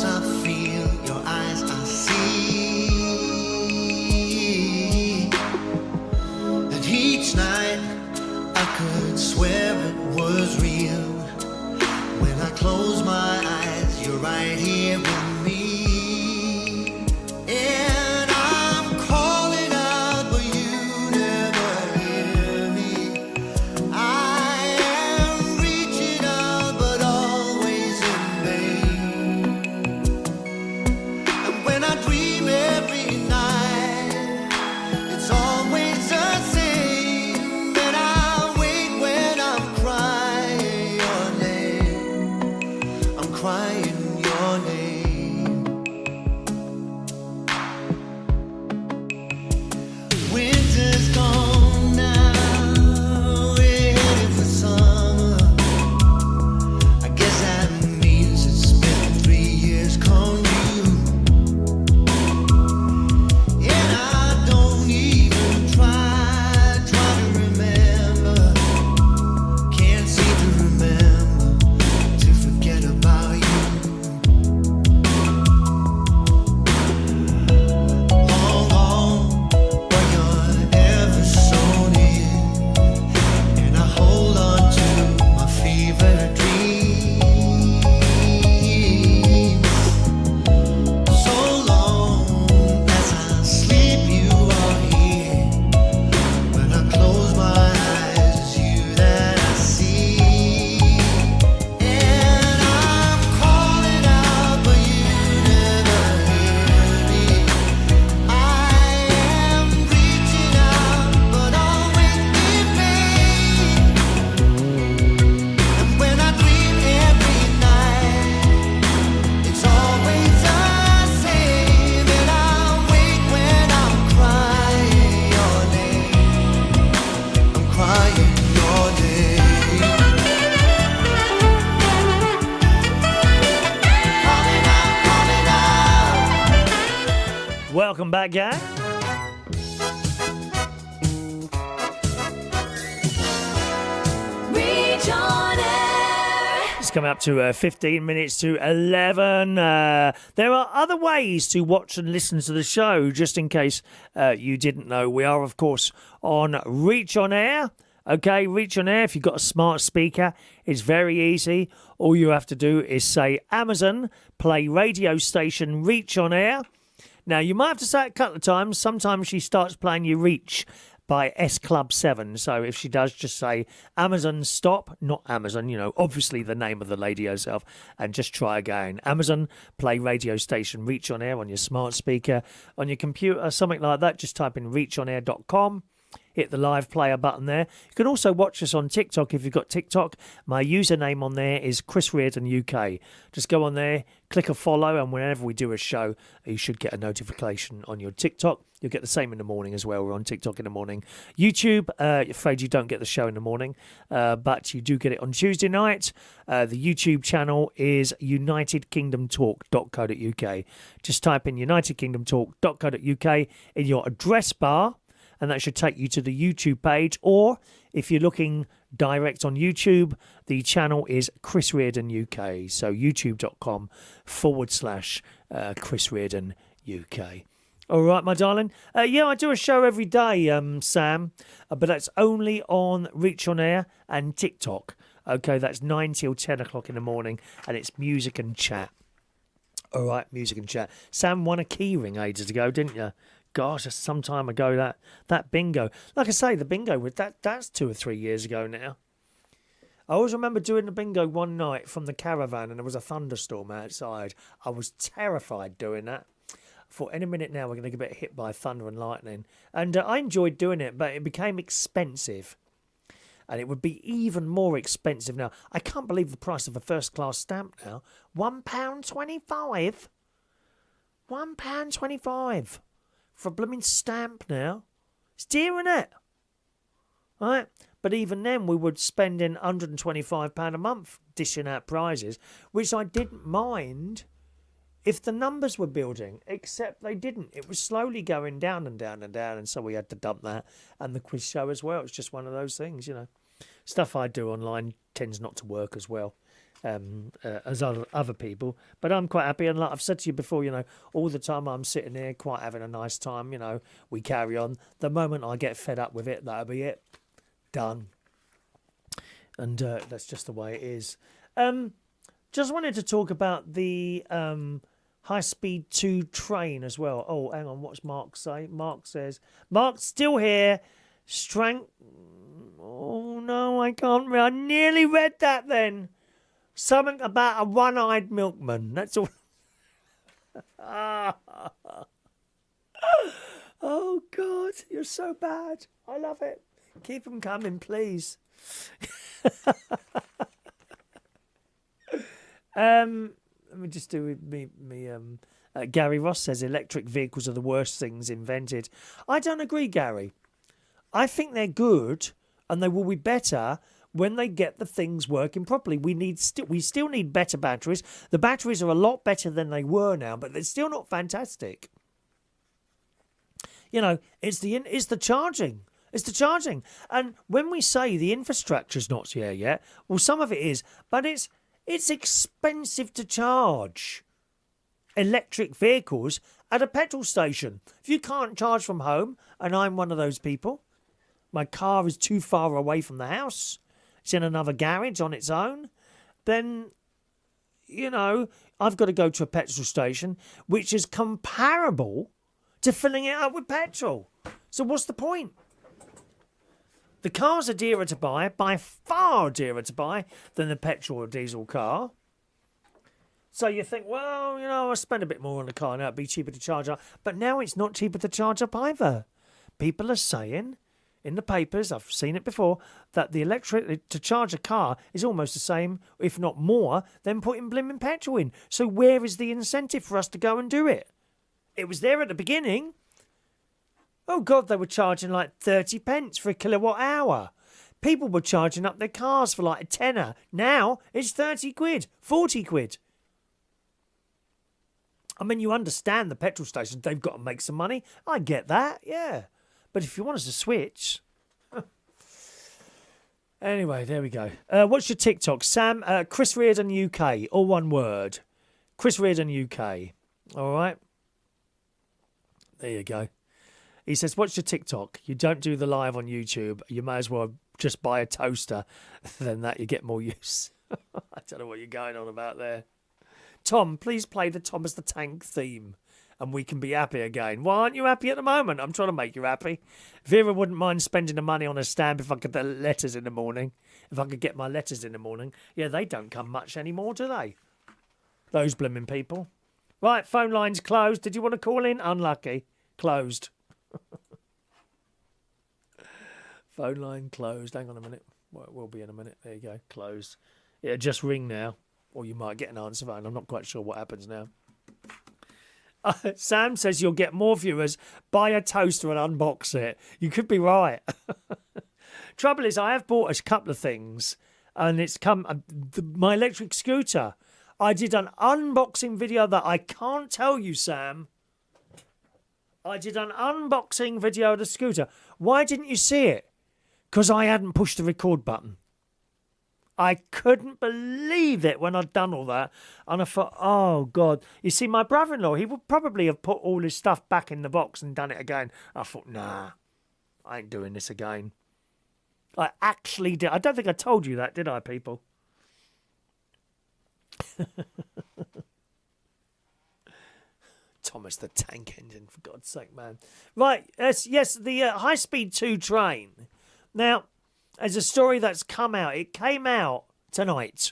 Speaker 8: I feel winter's gone now. We're headed for summer. I guess that means it's been 3 years calling you. And I don't even try to remember. Can't seem to remember to forget about you. Long gone, but you're ever so near, and I hold on to my fever dreams. So long as I sleep, you are here. When I close my eyes, it's you that I see. And I'm calling out, but you never hear me. I am reaching out, but always in vain. And when I dream every night, it's always the same. And I wake when I'm crying your name. I'm crying your name. Calling out.
Speaker 1: Welcome back, gang.
Speaker 2: Reach on air.
Speaker 1: It's coming up to 15 minutes to 11. There are other ways to watch and listen to the show, just in case you didn't know. We are, of course, on Reach on Air. Okay, Reach on Air. If you've got a smart speaker, it's very easy. All you have to do is say, Amazon, play radio station Reach on Air. Now, you might have to say it a couple of times. Sometimes she starts playing you Reach by S Club 7. So if she does, just say Amazon stop, not Amazon, obviously the name of the lady herself, and just try again. Amazon, play radio station Reach on Air on your smart speaker, on your computer, something like that. Just type in reachonair.com. Hit the live player button there. You can also watch us on TikTok if you've got TikTok. My username on there is Chris Reardon UK. Just go on there, click a follow, and whenever we do a show, you should get a notification on your TikTok. You'll get the same in the morning as well. We're on TikTok in the morning. YouTube, afraid you don't get the show in the morning, but you do get it on Tuesday night. The YouTube channel is unitedkingdomtalk.co.uk. Just type in unitedkingdomtalk.co.uk in your address bar, and that should take you to the YouTube page. Or if you're looking direct on YouTube, the channel is Chris Reardon UK. So youtube.com/Chris Reardon UK. All right, my darling. Yeah, I do a show every day, Sam, but that's only on Reach on Air and TikTok. Okay, that's 9 till 10 o'clock in the morning, and it's music and chat. All right, music and chat. Sam won a keyring ages ago, didn't you? Gosh, that's some time ago, that bingo. Like I say, the bingo, that's 2 or 3 years ago now. I always remember doing the bingo one night from the caravan, and there was a thunderstorm outside. I was terrified doing that. I thought, any minute now we're going to get hit by thunder and lightning. And I enjoyed doing it, but it became expensive. And it would be even more expensive now. I can't believe the price of a first-class stamp now. £1.25. £1.25. For a blooming stamp now. It's dear, isn't it? Right? But even then, we would spend in £125 a month dishing out prizes, which I didn't mind if the numbers were building, except they didn't. It was slowly going down and down and down, and so we had to dump that and the quiz show as well. It's just one of those things, Stuff I do online tends not to work as well as other people, but I'm quite happy. And like I've said to you before, all the time I'm sitting there quite having a nice time. We carry on. The moment I get fed up with it, that'll be it. Done. And that's just the way it is. Just wanted to talk about the high-speed 2 train as well. Oh, hang on, what's Mark say? Mark says, Mark's still here. Oh, no, I can't read. I nearly read that then. Something about a one-eyed milkman. That's all. Oh, God, you're so bad. I love it. Keep them coming, please. Let me just do me. Gary Ross says electric vehicles are the worst things invented. I don't agree, Gary. I think they're good, and they will be better when they get the things working properly. We still need better batteries. The batteries are a lot better than they were now, but they're still not fantastic. You know, it's the charging. It's the charging. And when we say the infrastructure's not here yet, well, some of it is, but it's expensive to charge electric vehicles at a petrol station. If you can't charge from home, and I'm one of those people, my car is too far away from the house, it's in another garage on its own, then, you know, I've got to go to a petrol station, which is comparable to filling it up with petrol. So what's the point? The cars are dearer to buy, by far dearer to buy than the petrol or diesel car. So you think, well, you know, I'll spend a bit more on the car now, it'd be cheaper to charge up. But now it's not cheaper to charge up either. People are saying in the papers, I've seen it before, that the electric to charge a car is almost the same, if not more, than putting blimmin' petrol in. So where is the incentive for us to go and do it? It was there at the beginning. Oh, God, they were charging like 30 pence for a kilowatt hour. People were charging up their cars for like a tenner. Now it's 30 quid, 40 quid. I mean, you understand the petrol stations, they've got to make some money. I get that, yeah. But if you want us to switch... Anyway, there we go. What's your TikTok? Sam, Chris Reardon UK, all one word. Chris Reardon UK. All right. There you go. He says, what's your TikTok? You don't do the live on YouTube. You may as well just buy a toaster. Then that you get more use. I don't know what you're going on about there. Tom, please play the Thomas the Tank theme and we can be happy again. Why aren't you happy at the moment? I'm trying to make you happy. Vera wouldn't mind spending the money on a stamp if I could get the letters in the morning. If I could get my letters in the morning. Yeah, they don't come much anymore, do they? Those blooming people. Right, phone line's closed. Did you want to call in? Unlucky. Closed. Phone line closed. Hang on a minute. Well, it will be in a minute. There you go. Closed. It'll just ring now. Or you might get an answer phone. I'm not quite sure what happens now. Sam says you'll get more viewers. Buy a toaster and unbox it. You could be right. Trouble is, I have bought a couple of things. And it's come... my electric scooter. I did an unboxing video that I can't tell you, Sam. I did an unboxing video of the scooter. Why didn't you see it? Because I hadn't pushed the record button. I couldn't believe it when I'd done all that. And I thought, oh, God. You see, my brother-in-law, he would probably have put all his stuff back in the box and done it again. I thought, nah, I ain't doing this again. I actually did. I don't think I told you that, did I, people? Thomas the Tank Engine, for God's sake, man. Right, yes, the High Speed 2 train. Now, there's a story that's come out. It came out tonight.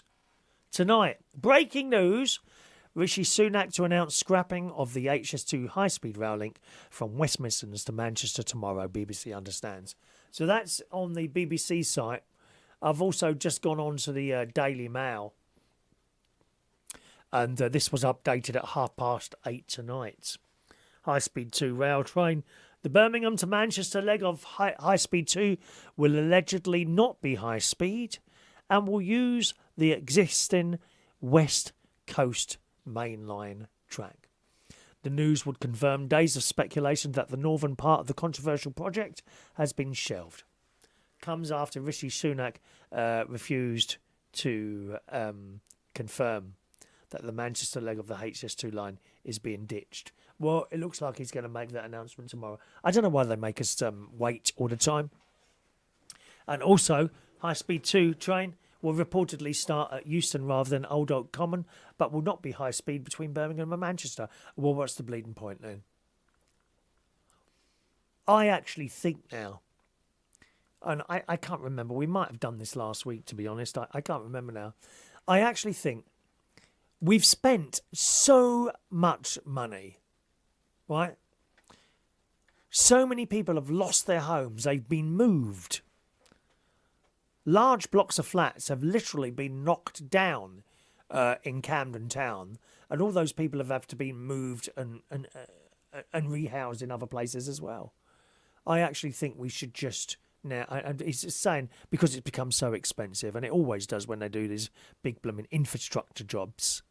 Speaker 1: Tonight. Breaking news. Rishi Sunak to announce scrapping of the HS2 high-speed rail link from West Midlands to Manchester tomorrow, BBC understands. So that's on the BBC site. I've also just gone on to the Daily Mail. And this was updated at 8:30 tonight. High-speed 2 rail train. The Birmingham to Manchester leg of high-speed 2 will allegedly not be high-speed and will use the existing West Coast main line track. The news would confirm days of speculation that the northern part of the controversial project has been shelved. Comes after Rishi Sunak refused to confirm that the Manchester leg of the HS2 line is being ditched. Well, it looks like he's going to make that announcement tomorrow. I don't know why they make us wait all the time. And also, High Speed 2 train will reportedly start at Euston rather than Old Oak Common, but will not be high speed between Birmingham and Manchester. Well, what's the bleeding point then? I actually think now, and I can't remember, we might have done this last week, to be honest. I can't remember now. I actually think we've spent so much money, right? So many people have lost their homes. They've been moved. Large blocks of flats have literally been knocked down in Camden Town. And all those people have had to be moved and rehoused in other places as well. I actually think we should just now. He's saying because it's become so expensive, and it always does when they do these big blooming infrastructure jobs.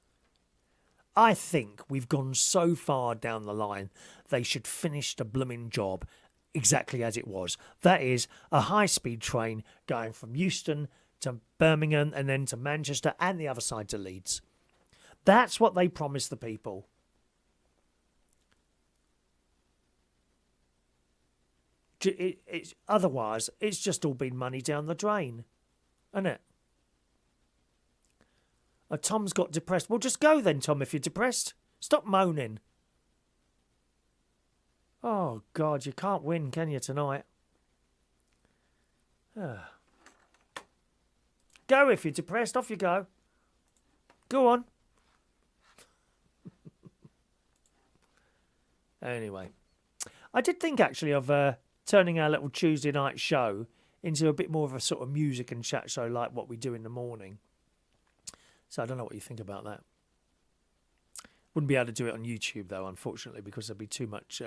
Speaker 1: I think we've gone so far down the line, they should finish the blooming job exactly as it was. That is a high-speed train going from Euston to Birmingham and then to Manchester and the other side to Leeds. That's what they promised the people. Otherwise, it's just all been money down the drain, isn't it? Tom's got depressed. Well, just go then, Tom, if you're depressed. Stop moaning. Oh, God, you can't win, can you, tonight? Go if you're depressed. Off you go. Go on. Anyway, I did think, actually, of turning our little Tuesday night show into a bit more of a sort of music and chat show like what we do in the morning. So I don't know what you think about that. Wouldn't be able to do it on YouTube, though, unfortunately, because there'd be too much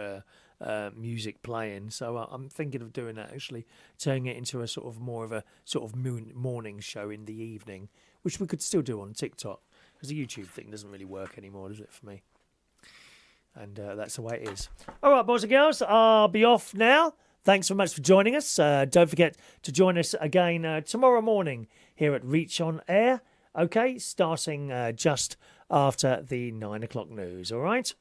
Speaker 1: music playing. So I'm thinking of doing that, actually, turning it into a sort of more of a sort of morning show in the evening, which we could still do on TikTok, because the YouTube thing doesn't really work anymore, does it, for me? And that's the way it is. All right, boys and girls, I'll be off now. Thanks very much for joining us. Don't forget to join us again tomorrow morning here at Reach on Air. Okay, starting just after the 9 o'clock news, all right?